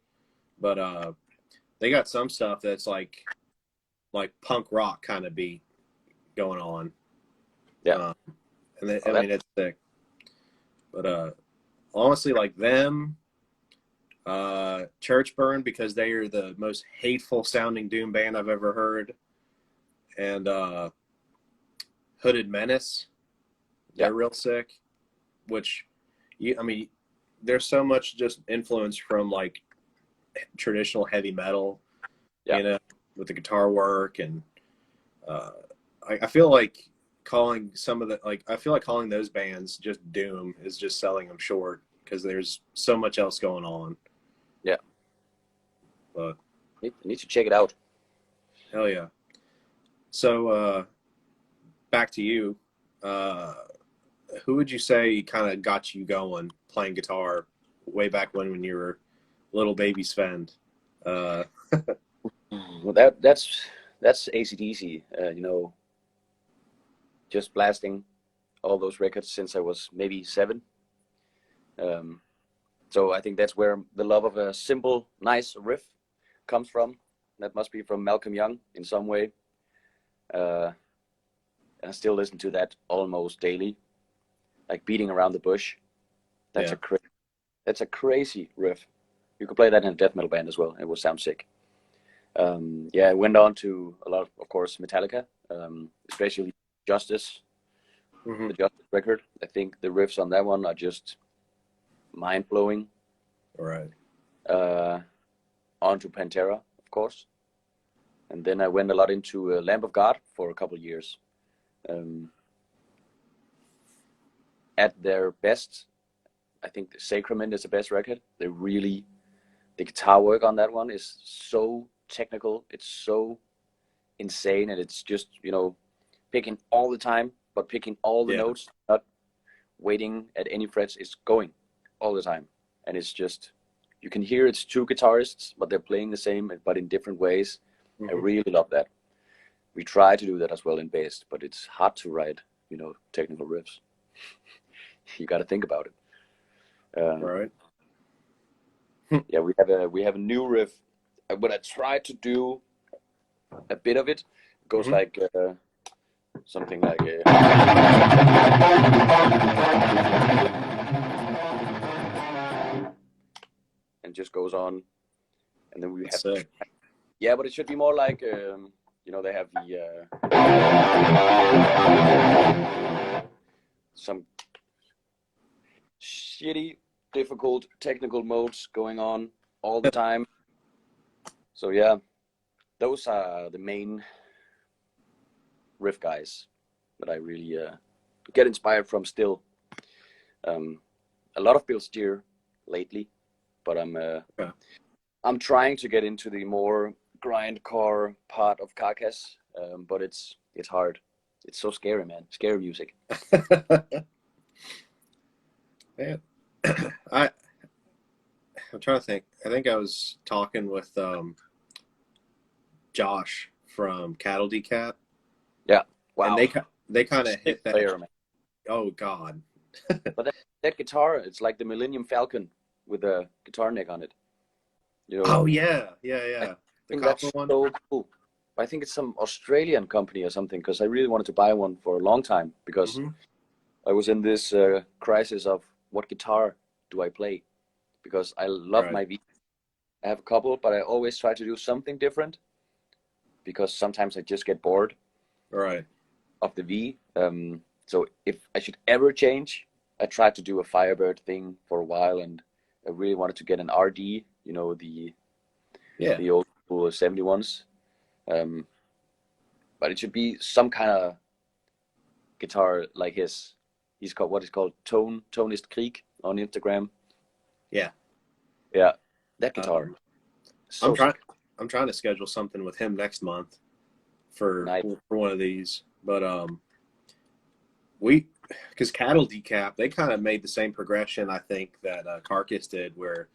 but they got some stuff that's like punk rock kind of beat going on. Yeah. And I mean it's sick. But honestly, like them, Churchburn, because they are the most hateful sounding Doom band I've ever heard, and Hooded Menace, they're real sick. Which, I mean, there's so much just influence from like traditional heavy metal, you know, with the guitar work, and I feel like calling calling those bands just Doom is just selling them short because there's so much else going on. Yeah. But I need to check it out. Hell yeah. So back to you. Who would you say kind of got you going playing guitar way back when you were little baby Svend? Well, that's AC/DC. You know, just blasting all those records since I was maybe 7. So I think that's where the love of a simple, nice riff comes from. That must be from Malcolm Young in some way. And I still listen to that almost daily, like Beating Around the Bush. That's a crazy riff. You could play that in a death metal band as well. It would sound sick. I went on to a lot of course, Metallica, especially Justice, the Justice record. I think the riffs on that one are just mind-blowing. Right. On to Pantera, of course. And then I went a lot into Lamb of God for a couple of years. At their best, I think the Sacrament is the best record. The guitar work on that one is so technical. It's so insane, and it's just, you know, picking all the time, but picking all the notes, not waiting at any frets. It's going all the time, and it's just, you can hear it's 2 guitarists, but they're playing the same, but in different ways. I really love that. We try to do that as well in Baest, but it's hard to write, you know, technical riffs. You got to think about it. Right. Yeah, we have a new riff. When I try to do a bit of it, it goes like something like and just goes on, and then we have but it should be more like you know, they have the some shitty difficult technical modes going on all the time. So yeah, those are the main riff guys that I really get inspired from still. A lot of Bill Steer lately, but I'm trying to get into the more grindcore part of Carcass, but it's hard. It's so scary, man. Scary music. Yeah. I'm trying to think. I think I was talking with Josh from Cattle Decap. Yeah. Wow. And they kind of hit that. Player, man. Oh God. But that guitar, it's like the Millennium Falcon with a guitar neck on it. You know, Oh yeah. The think copper that's one. so cool. I think it's some Australian company or something, because I really wanted to buy one for a long time, because I was in this crisis of what guitar do I play, because I love my V. I have a couple, but I always try to do something different, because sometimes I just get bored of the V. So if I should ever change, I tried to do a Firebird thing for a while, and I really wanted to get an RD, you know, the old school 71s. But it should be some kind of guitar like his. He's called what is called Tonist Krieg on Instagram. Yeah, that guitar. I'm trying to schedule something with him next month for one of these, but because Cattle Decap, they kind of made the same progression I think that Carcass did, where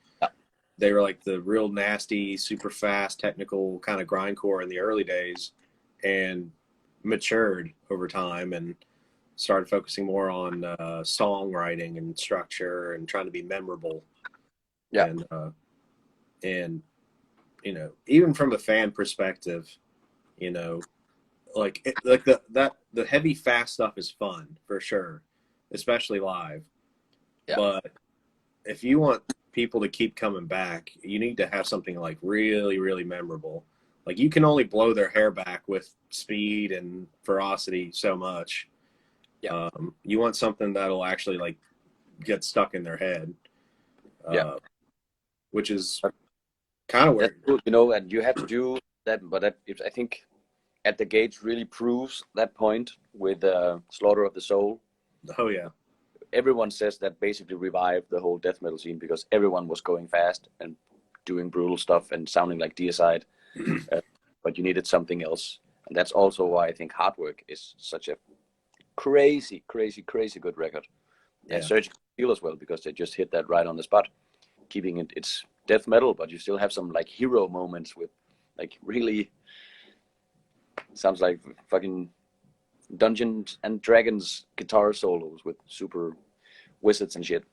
they were like the real nasty, super fast, technical kind of grindcore in the early days, and matured over time and started focusing more on songwriting and structure and trying to be memorable. And you know, even from a fan perspective, you know, the heavy fast stuff is fun for sure, especially live. But if you want people to keep coming back, you need to have something like really, really memorable. Like, you can only blow their hair back with speed and ferocity so much. You want something that'll actually like get stuck in their head. Which is kind of where, you know, and you have to do that. But I think At the Gates really proves that point with Slaughter of the Soul. Oh yeah. Everyone says that basically revived the whole death metal scene, because everyone was going fast and doing brutal stuff and sounding like Deicide. But you needed something else. And that's also why I think Hardwork is such a crazy, crazy, crazy good record. And Surgical Steel as well, because they just hit that right on the spot. Keeping it's death metal, but you still have some like hero moments with like really sounds like fucking Dungeons and Dragons guitar solos with super wizards and shit.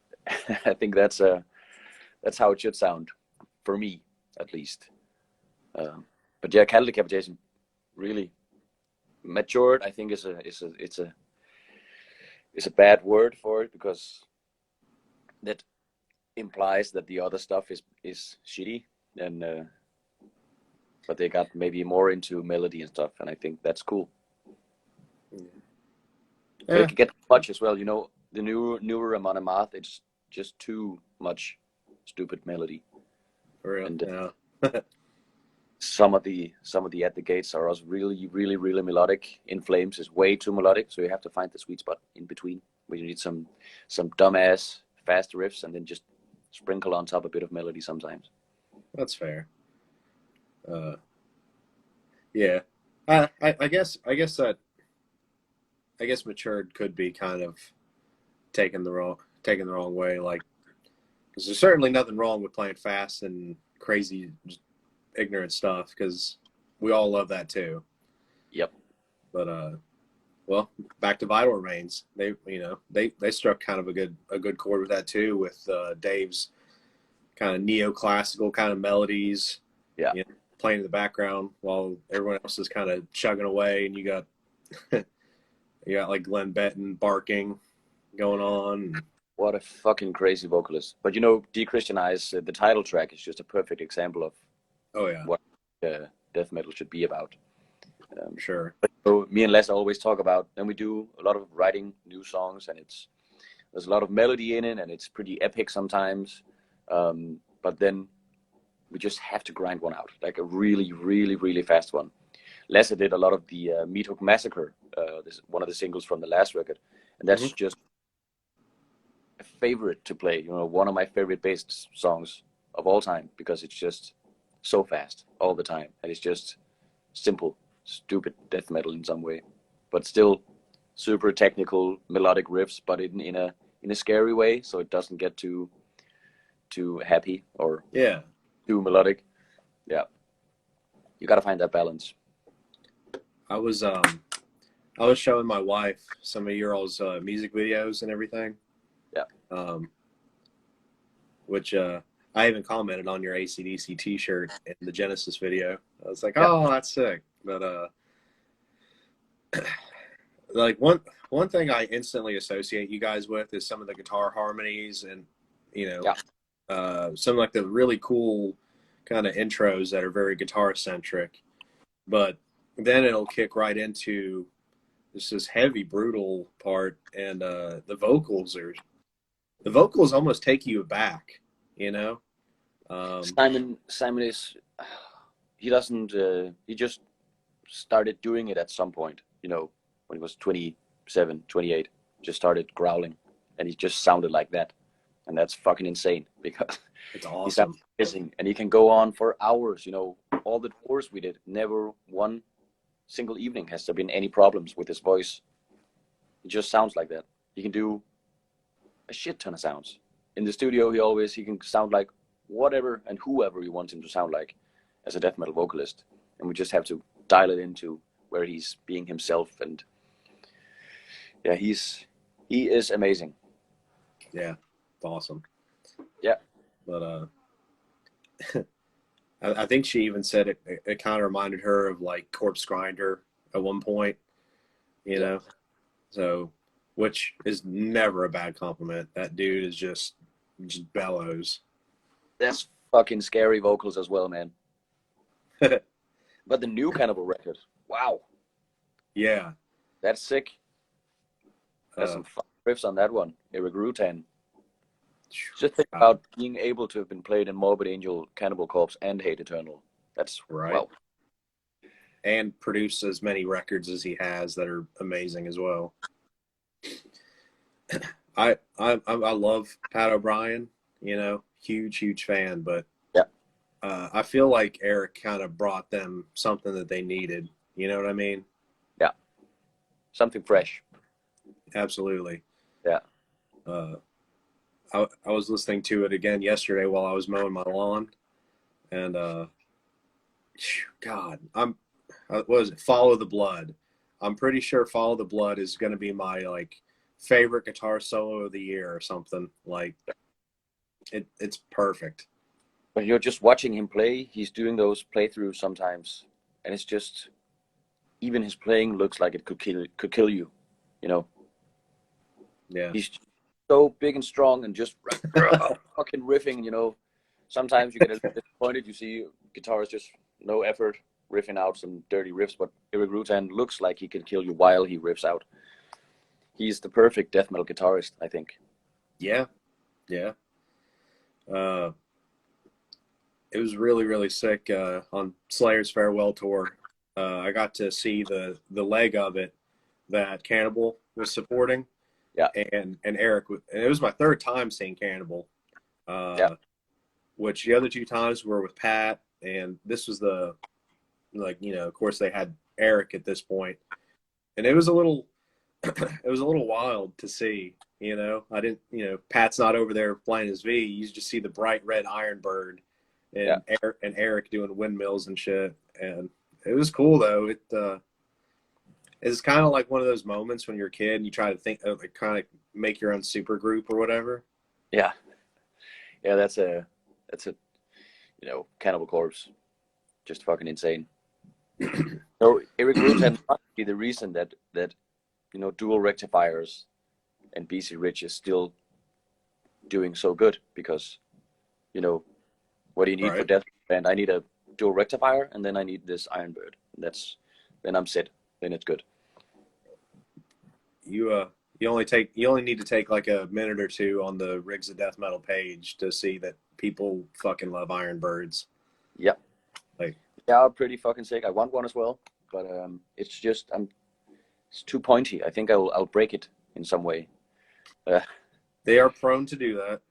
I think that's how it should sound for me, at least. But yeah, Cattle Decapitation really matured. I think it's a bad word for it, because that implies that the other stuff is shitty, and but they got maybe more into melody and stuff, and I think that's cool. They can get much as well, you know. The newer Amon Amarth, it's just too much stupid melody. For real. And some of the At the Gates are also really, really, really melodic. In Flames is way too melodic, so you have to find the sweet spot in between, where you need some dumbass fast riffs and then just sprinkle on top a bit of melody sometimes. That's fair. Yeah, I guess matured could be kind of taken the wrong way. Like, because there's certainly nothing wrong with playing fast and crazy, ignorant stuff, because we all love that too. Yep. But well, back to Vital Remains. They struck kind of a good chord with that too, with Dave's kind of neoclassical kind of melodies. Yeah. You know, playing in the background while everyone else is kind of chugging away, and you got like Glenn Benton barking going on. What a fucking crazy vocalist. But you know, Dechristianize, the title track is just a perfect example of what death metal should be about. Sure. So me and Les always talk about, and we do a lot of writing new songs, and it's There's a lot of melody in it, and it's pretty epic sometimes. But then we just have to grind one out, like a really, really, really fast one. Lasse did a lot of the Meat Hook Massacre, this one of the singles from the last record, and that's just a favorite to play. You know, one of my favorite Baest songs of all time, because it's just so fast all the time, and it's just simple, stupid death metal in some way, but still super technical melodic riffs, but in a scary way, so it doesn't get too happy or too melodic. Yeah, you got to find that balance. I was showing my wife some of your all's music videos and everything. Yeah. Which I even commented on your AC/DC T-shirt in the Genesis video. I was like, "Oh, that's sick." But like one thing I instantly associate you guys with is some of the guitar harmonies, and some like the really cool kind of intros that are very guitar centric. But then it'll kick right into this heavy, brutal part, and the vocals almost take you aback, you know. Simon is, he doesn't, he just started doing it at some point, you know, when he was 27, 28, just started growling, and he just sounded like that. And that's fucking insane, because it's awesome. He sounds amazing, and he can go on for hours, you know. All the tours we did, never one single evening has there been any problems with his voice. He just sounds like that. He can do a shit ton of sounds. In the studio, he can sound like whatever and whoever you want him to sound like as a death metal vocalist. And we just have to dial it into where he's being himself. And yeah, he is amazing. Yeah, it's awesome. Yeah. But I think she even said it kind of reminded her of like Corpse Grinder at one point, you know? So, which is never a bad compliment. That dude is just bellows. That's fucking scary vocals as well, man. But the new Cannibal record, wow. Yeah. That's sick. There's some fun riffs on that one. Eric Rutan. Just think about being able to have been played in Morbid Angel, Cannibal Corpse, and Hate Eternal. That's right. Wow. And produce as many records as he has that are amazing as well. I love Pat O'Brien, you know, huge fan, but I feel like Eric kind of brought them something that they needed. You know what I mean? Yeah. Something fresh. Absolutely. Yeah. I was listening to it again yesterday while I was mowing my lawn, and God, what was it? Follow the Blood. I'm pretty sure Follow the Blood is going to be my like favorite guitar solo of the year or something. Like it's perfect. But you're just watching him play. He's doing those playthroughs sometimes, and it's just, even his playing looks like it could kill you, you know. Yeah. He's so big and strong and just fucking riffing, you know. Sometimes you get a little disappointed. You see guitarists just no effort riffing out some dirty riffs, but Eric Rutan looks like he can kill you while he riffs out. He's the perfect death metal guitarist, I think. Yeah. It was really sick on Slayer's farewell tour. I got to see the leg of it that Cannibal was supporting. Yeah. And Eric, and it was my third time seeing Cannibal. Which the other two times were with Pat, and this was the, like, you know, of course they had Eric at this point, and it was a little wild to see, you know. I didn't, you know, Pat's not over there playing his V. You just see the bright red Iron Bird, and Eric doing windmills and shit, and it was cool though. It's kind of like one of those moments when you're a kid and you try to think of, like, kind of make your own super group or whatever. Yeah, that's a you know, Cannibal Corpse, just fucking insane. So Eric Rutan must be the reason that you know, Dual Rectifiers and BC Rich is still doing so good, because, you know, what do you need for death band? I need a Dual Rectifier, and then I need this Iron Bird. Then I'm set. Then it's good. You You only need to take like a minute or two on the Rigs of Death Metal page to see that people fucking love Iron Birds. Yeah. Like, they are pretty fucking sick. I want one as well, but it's just it's too pointy. I think I'll break it in some way. they are prone to do that.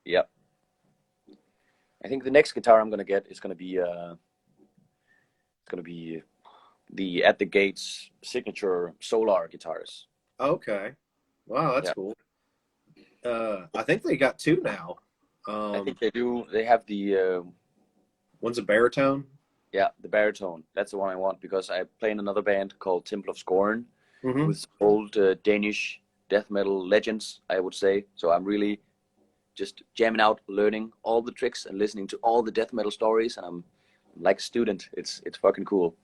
Yeah. I think the next guitar I'm gonna get is gonna be the At the Gates signature Solar guitars. Okay. Wow, that's cool. I think they got two now. I think they do. They have the one's a baritone. Yeah, the baritone. That's the one I want because I play in another band called Temple of Scorn Mm-hmm. with old Danish death metal legends, I would say. So I'm really just jamming out, learning all the tricks and listening to all the death metal stories, and I'm like a student. It's fucking cool.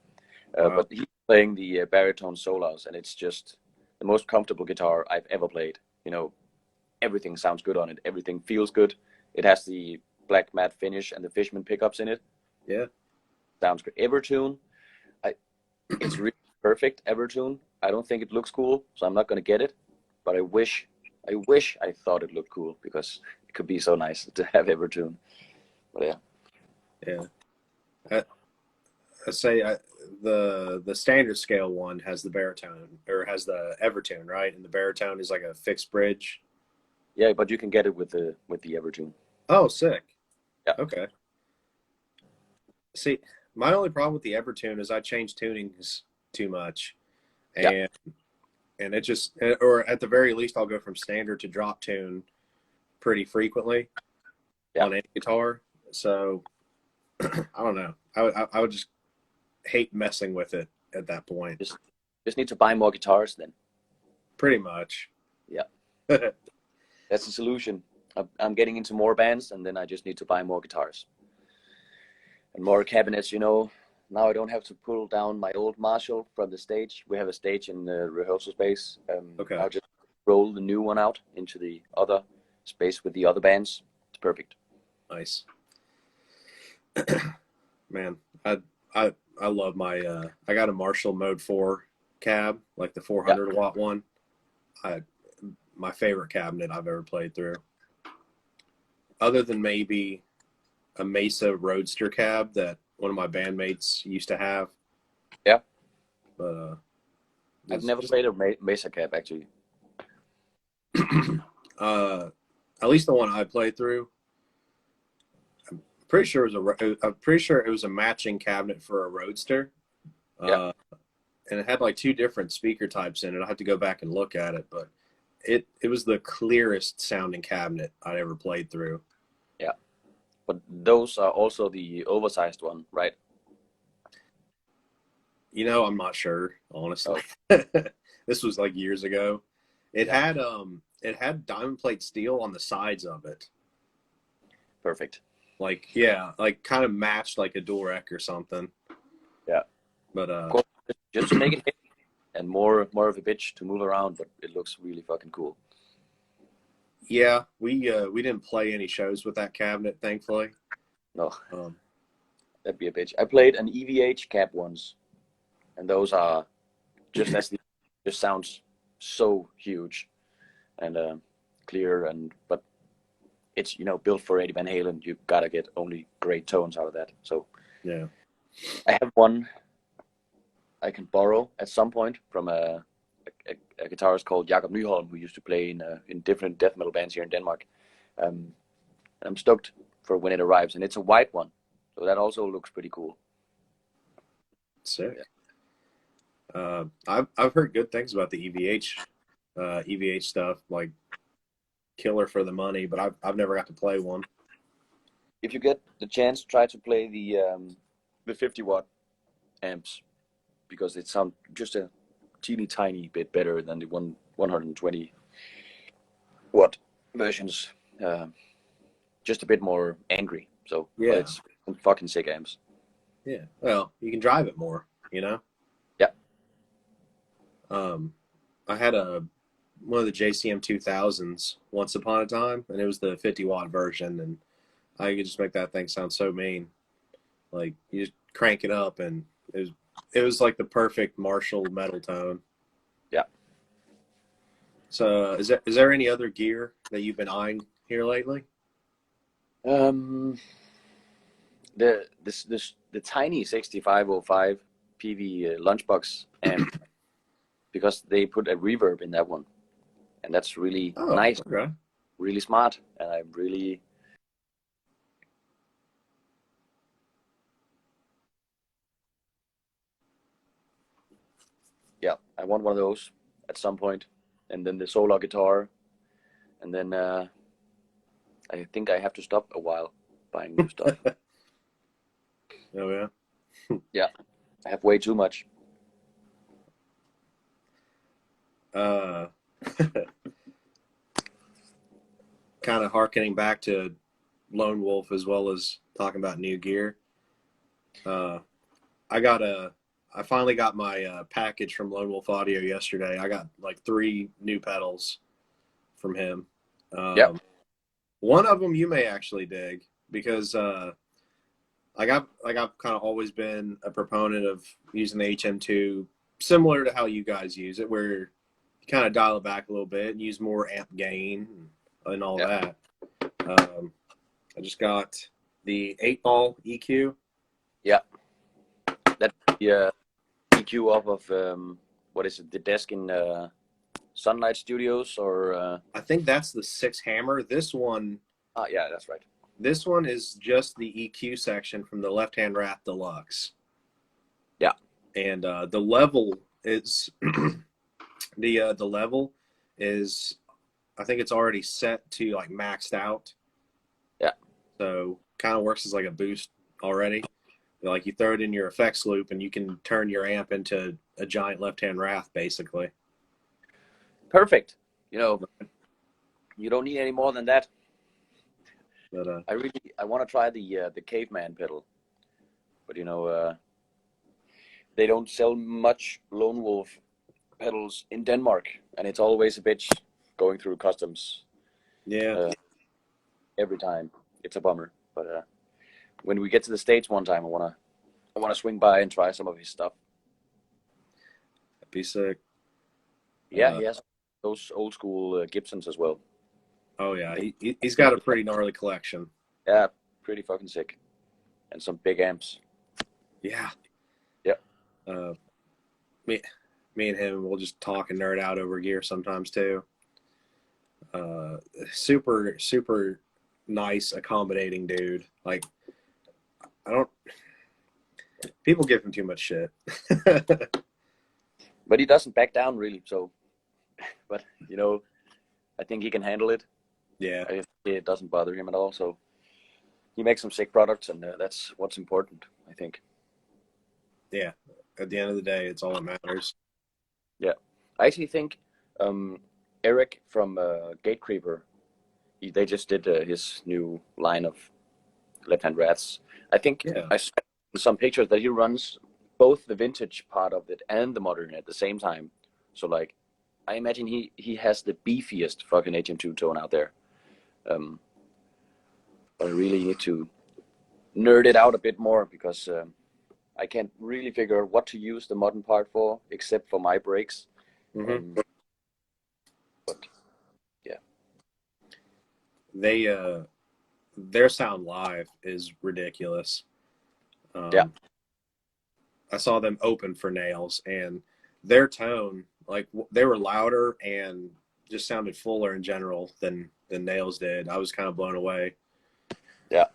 Wow. But he's playing the baritone solos, and it's just the most comfortable guitar I've ever played. You know, everything sounds good on it. Everything feels good. It has the black matte finish and the Fishman pickups in it. Yeah. Sounds great. Evertune, it's really perfect. Evertune. I don't think it looks cool, so I'm not gonna get it. But I wish I thought it looked cool because it could be so nice to have Evertune. But yeah. Yeah. I say the standard scale one has the baritone or has the Evertune, right? And the baritone is like a fixed bridge. Yeah, but you can get it with the Evertune. Oh, sick. Yeah. Okay. See, my only problem with the Evertune is I change tunings too much, and it just, or at the very least, I'll go from standard to drop tune pretty frequently on any guitar. So I don't know. I would just hate messing with it at that point. Just need to buy more guitars then. Pretty much. Yeah. That's the solution. I'm getting into more bands, and then I just need to buy more guitars and more cabinets. You know, now I don't have to pull down my old Marshall from the stage. We have a stage in the rehearsal space. Okay. I'll just roll the new one out into the other space with the other bands. It's perfect. Nice. Man, I love my I got a Marshall Mode 4 cab, like the 400 watt one. My favorite cabinet I've ever played through. Other than maybe a Mesa Roadster cab that one of my bandmates used to have. Yeah. But I've never played a Mesa cab actually. At least the one I played through. I'm pretty sure it was a matching cabinet for a Roadster. Yeah. And it had like two different speaker types in it. I have to go back and look at it, but it was the clearest sounding cabinet I'd ever played through. Yeah. But those are also the oversized one, right? You know, I'm not sure, honestly. Oh. This was like years ago. It had diamond plate steel on the sides of it. Perfect. Like, yeah, like kind of matched like a Durek or something. Yeah. But just to make it hit and more of a bitch to move around, but it looks really fucking cool. Yeah, we didn't play any shows with that cabinet, thankfully. No. That'd be a bitch. I played an EVH cab once, and those are just just sounds so huge and clear, but it's, you know, built for Eddie Van Halen. You gotta get only great tones out of that. So yeah, I have one I can borrow at some point from a guitarist called Jakob Nyholm, who used to play in different death metal bands here in Denmark. I'm stoked for when it arrives, and it's a white one, so that also looks pretty cool. Sick. Yeah. I've heard good things about the EVH stuff, like killer for the money, but I've never got to play one. If you get the chance, try to play the 50 watt amps, because it sounds just a teeny tiny bit better than the 120 watt versions. Just a bit more angry. So yeah, it's fucking sick amps. Yeah. Well, you can drive it more, you know? Yeah. I had one of the JCM 2000s once upon a time, and it was the 50 watt version, and I could just make that thing sound so mean. Like, you just crank it up, and it was like the perfect Marshall metal tone. Yeah. So is there any other gear that you've been eyeing here lately? Um, the tiny 6505 PV lunchbox amp, because they put a reverb in that one, and that's really Oh, nice, okay. really smart, and I really, yeah, I want one of those at some point. And then the solar guitar, and then I think I have to stop a while buying new stuff. Oh yeah. Yeah, I have way too much. Uh, kind of harkening back to Lone Wolf as well as talking about new gear. Uh, I finally got my package from Lone Wolf Audio yesterday. I got like 3 new pedals from him. Yeah, One of them you may actually dig because I've kind of always been a proponent of using the HM2 similar to how you guys use it, where you kind of dial it back a little bit and use more amp gain and all yeah, that. I just got the 8-ball EQ. yeah. That's the EQ off of what is it? The desk in Sunlight Studios, or I think that's the 6-hammer. yeah, that's right. This one is just the EQ section from the Left Hand Wrath Deluxe. Yeah, And the level is the level is, I think it's already set to like maxed out. yeah, So kind of works as like a boost already. Like you throw it in your effects loop and you can turn your amp into a giant Left Hand Wrath basically. perfect. You know, you don't need any more than that. But I want to try the caveman pedal, but they don't sell much Lone Wolf pedals in Denmark, and it's always a bitch going through customs yeah, every time. It's a bummer, but when we get to the States one time, I wanna swing by and try some of his stuff. that'd be sick. Yeah, he has those old school Gibsons as well. Oh yeah, I think he's got a pretty gnarly collection. yeah, pretty fucking sick, and some big amps. Yeah. Yeah, Uh, me, me and him will just talk and nerd out over gear sometimes too. Uh, super nice, accommodating dude. Like I don't. People give him too much shit. but he doesn't back down really. So, but I think he can handle it. Yeah, It doesn't bother him at all. So he makes some sick products, and that's what's important, I think. yeah. At the end of the day, it's all that matters. Yeah, I actually think um, Eric from Gatecreeper, they just did his new line of left-hand rats. I think Yeah. I saw some pictures that he runs both the vintage part of it and the modern at the same time. So like, I imagine he has the beefiest fucking HM2 tone out there. Um, but I really need to nerd it out a bit more because I can't really figure out what to use the modern part for except for my breaks. Mm-hmm. But yeah, They their sound live is ridiculous. yeah, I saw them open for Nails, and their tone, like they were louder and just sounded fuller in general than Nails did. I was kind of blown away. yeah.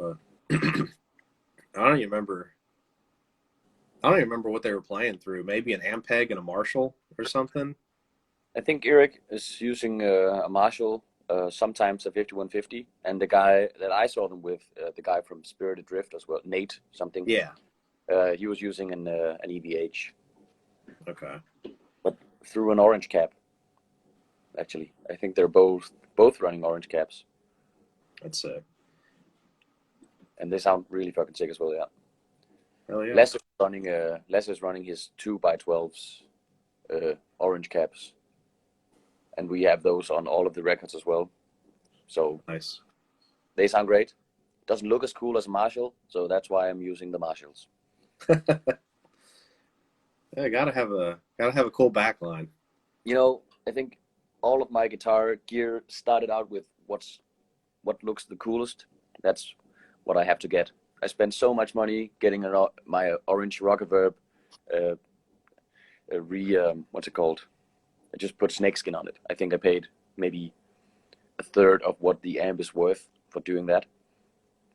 Uh, I don't even remember. I don't even remember what they were playing through. Maybe an Ampeg and a Marshall or something. I think Eric is using a Marshall, sometimes a 5150, and the guy that I saw them with, the guy from Spirited Drift as well, Nate something, Yeah. he was using an EVH, Okay. but through an orange cap. Actually, I think they're both running orange caps, That's sick. and they sound really fucking sick as well. Yeah. Hell yeah. Les is running his 2x12s orange caps, and we have those on all of the records as well. So Nice. they sound great. Doesn't look as cool as a Marshall, so that's why I'm using the Marshalls. Yeah, gotta have a cool back line. I think all of my guitar gear started out with what looks the coolest. That's what I have to get. I spent so much money getting my orange Rockaverb what's it called? I just put snakeskin on it. I think I paid maybe a third of what the amp is worth for doing that.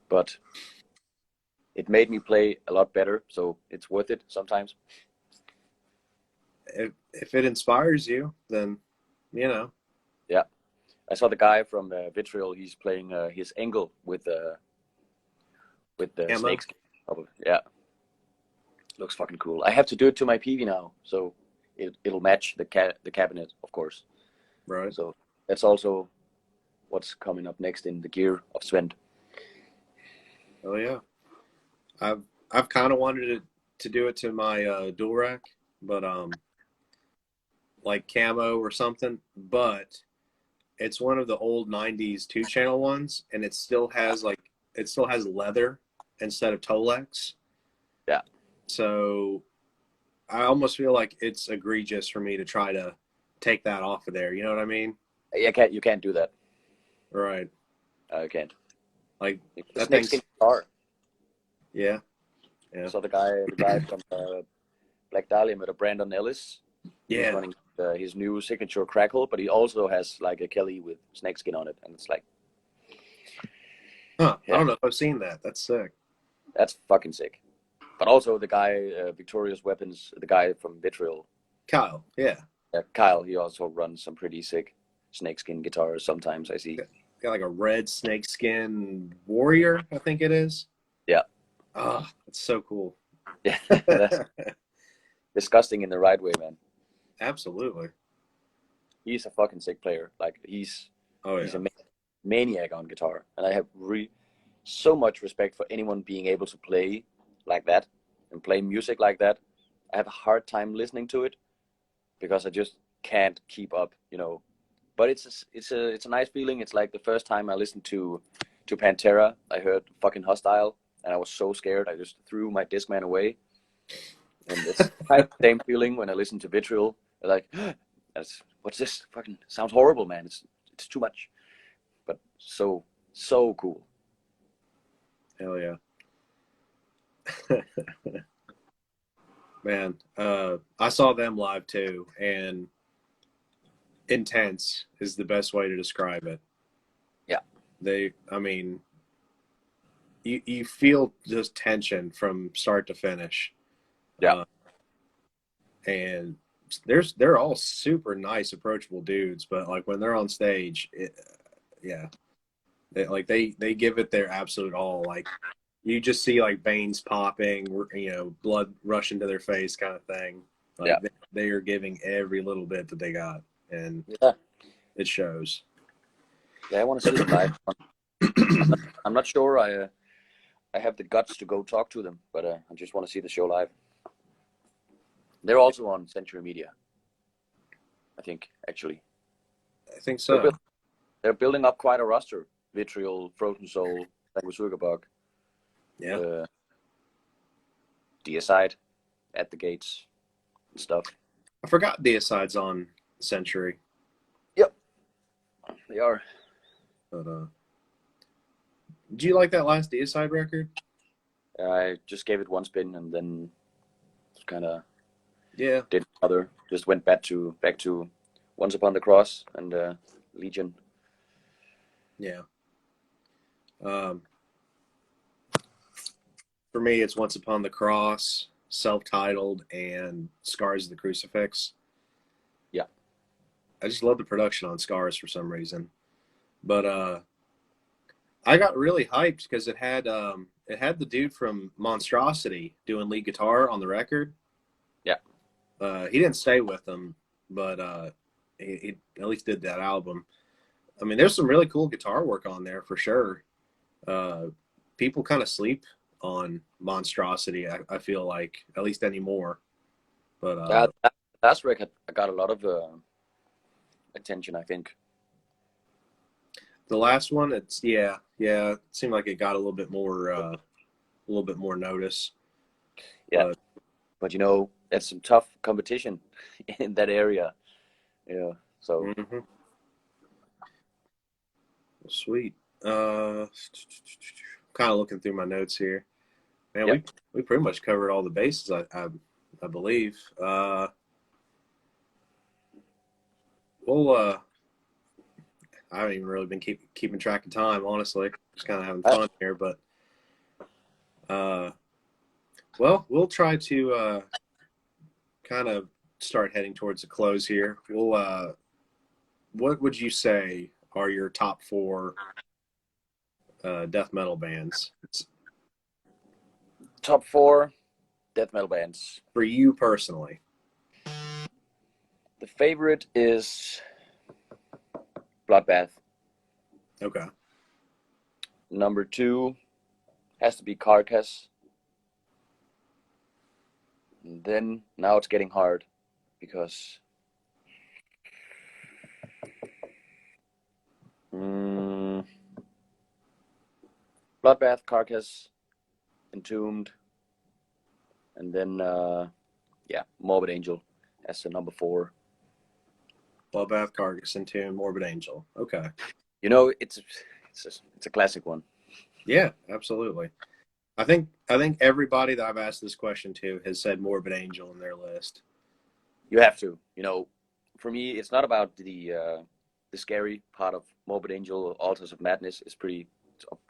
But it made me play a lot better, so it's worth it sometimes. If it inspires you, then, you know. Yeah. I saw the guy from Vitriol. He's playing his Engel with the snakeskin. Yeah. Looks fucking cool. I have to do it to my PV now, so it'll match the cabinet, of course. Right. So that's also what's coming up next in the gear of Svend. Oh yeah, I've kind of wanted to do it to my dual rack, but like camo or something. But it's one of the old '90s 2-channel ones, and it still has leather instead of Tolex. Yeah. So I almost feel like it's egregious for me to try to take that off of there. You know what I mean? You can't do that. Right. I can't. Like the snakeskin guitar. Yeah. So the guy from Black Dahlia with a Brandon Ellis. Yeah. He's running his new signature crackle, but he also has like a Kelly with snakeskin on it, and it's like, huh? Yeah. I don't know if I've seen that. That's sick. That's fucking sick. But also the guy, Victorious Weapons, the guy from Vitriol. Kyle, yeah. Kyle, he also runs some pretty sick snakeskin guitars sometimes, I see. Got like a red snakeskin Warrior, I think it is. Yeah. Oh, that's so cool. Yeah. That's disgusting in the right way, man. Absolutely. He's a fucking sick player. Like, he's a maniac on guitar. And I have so much respect for anyone being able to play like that and play music like that. I have a hard time listening to it because I just can't keep up, you know. But it's a nice feeling. It's like the first time I listened to Pantera, I heard fucking Hostile, and I was so scared I just threw my Discman away. And it's the same feeling when I listen to Vitriol. Like, what's this? Fucking sounds horrible, man. It's too much. But so cool. Hell yeah. Man, I saw them live too, and intense is the best way to describe it. Yeah. You feel just tension from start to finish. Yeah. And they're all super nice, approachable dudes, but like when they're on stage, they give it their absolute all. Like, you just see like veins popping, you know, blood rushing to their face, kind of thing. Like, they are giving every little bit that they got, and it shows. Yeah, I want to see them live. I'm not sure I have the guts to go talk to them, but I just want to see the show live. They're also on Century Media, I think, actually. I think so. They're building up quite a roster. Vitriol, Frozen Soul, Zuckerberg. Yeah. Deicide at the gates and stuff. I forgot Deicide's on Century. Yep, they are. But do you like that last Deicide record? I just gave it one spin and then kind of did another. Just went back to Once Upon the Cross and Legion. Yeah. For me, it's Once Upon the Cross, Self-Titled, and Scars of the Crucifix. Yeah. I just love the production on Scars for some reason. But I got really hyped because it had the dude from Monstrosity doing lead guitar on the record. Yeah. He didn't stay with them, but he at least did that album. I mean, there's some really cool guitar work on there for sure. People kind of sleep on Monstrosity, I feel like, at least anymore. But that last record got a lot of attention, I think. The last one, it seemed like it got a little bit more notice. Yeah, but you know, that's some tough competition in that area. Yeah, so Sweet. Kind of looking through my notes here. Man, Yep. we pretty much covered all the bases, I believe. Well, I haven't even really been keeping track of time, honestly. Just kind of having fun here, but well, we'll try to kind of start heading towards the close here. We'll what would you say are your top 4 death metal bands Top 4 death metal bands. for you personally? The favorite is Bloodbath. Okay. Number 2 has to be Carcass. And then now it's getting hard because Bloodbath, Carcass, Entombed, and then Morbid Angel as the number 4. Bloodbath, Karlsson, Entombed, Morbid Angel. Okay. You know, it's a classic one. Yeah, absolutely. I think everybody that I've asked this question to has said Morbid Angel in their list. You have to. You know, for me, it's not about the scary part of Morbid Angel. Altars of Madness is pretty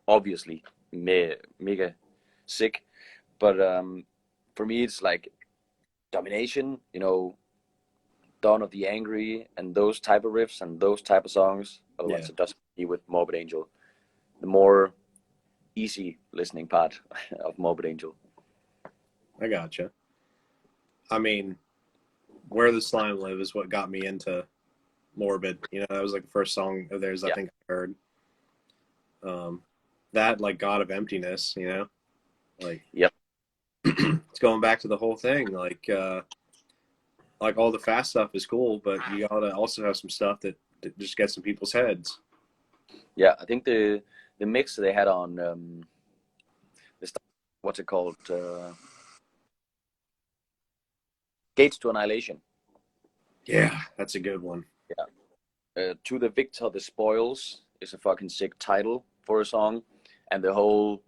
obviously mega sick, but for me, it's like Domination. You know, Dawn of the Angry, and those type of riffs and those type of songs. Otherwise, it doesn't be with Morbid Angel. The more easy listening part of Morbid Angel. I gotcha. I mean, Where the Slime Live is what got me into Morbid. You know, that was like the first song of theirs I think I heard. That, like, God of Emptiness, you know? Like, yep. It's going back to the whole thing. Like all the fast stuff is cool, but you gotta also have some stuff that just gets in people's heads. Yeah, I think the mix they had on this, what's it called? Gates to Annihilation. Yeah, that's a good one. Yeah. To the Victor, the Spoils is a fucking sick title for a song, and the whole.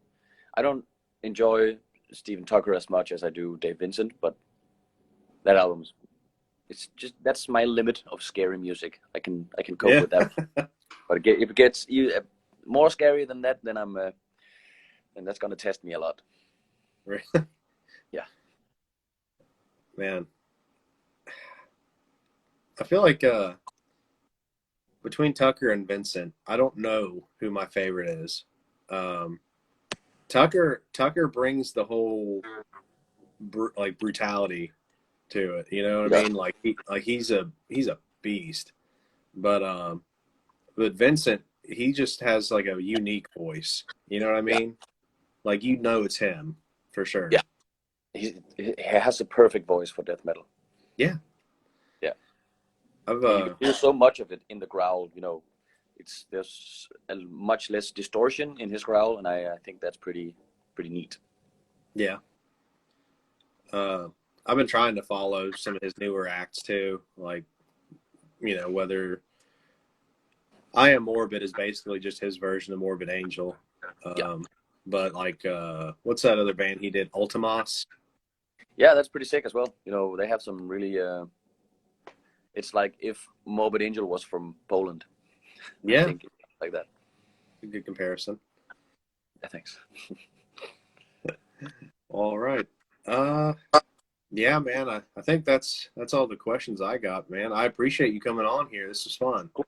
I don't enjoy Stephen Tucker as much as I do Dave Vincent, but that album's. It's just that's my limit of scary music. I can cope with that. But if it gets more scary than that, then then that's gonna test me a lot. Yeah. Man, I feel like between Tucker and Vincent, I don't know who my favorite is. Tucker brings the whole brutality to it. You know what I mean? Like he's a beast. But Vincent, he just has like a unique voice. You know what I mean? Like, you know, it's him for sure. Yeah. He has a perfect voice for death metal. Yeah. Yeah. You can hear so much of it in the growl, you know. There's much less distortion in his growl, and I think that's pretty neat. Yeah. I've been trying to follow some of his newer acts too, like, you know, whether I Am Morbid is basically just his version of Morbid Angel. But like, what's that other band he did? Ultimas? Yeah, that's pretty sick as well. You know, they have some really. It's like if Morbid Angel was from Poland. Yeah, I think like that. A good comparison. Yeah, thanks. All right. Yeah, man. I think that's all the questions I got, man. I appreciate you coming on here. This was fun. Cool.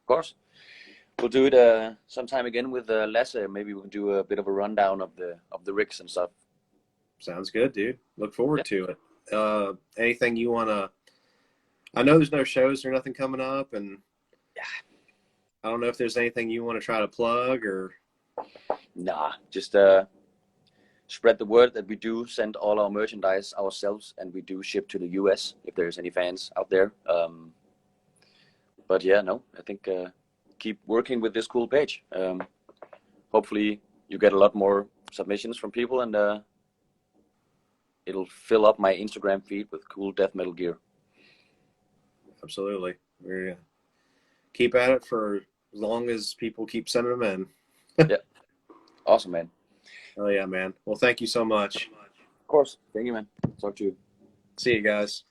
Of course. We'll do it sometime again with Lasse. Maybe we can do a bit of a rundown of the rigs and stuff. Sounds good, dude. Look forward to it. Anything you wanna? I know there's no shows or nothing coming up, and I don't know if there's anything you want to try to plug or. Nah, just spread the word that we do send all our merchandise ourselves, and we do ship to the US if there's any fans out there. But yeah, no, I think keep working with this cool page. Hopefully you get a lot more submissions from people, and it'll fill up my Instagram feed with cool death metal gear. Absolutely. We're gonna keep at it for as long as people keep sending them in. Yeah. Awesome, man. Oh yeah, man. Well, thank you so much. Of course. Thank you, man. Talk to you. See you guys.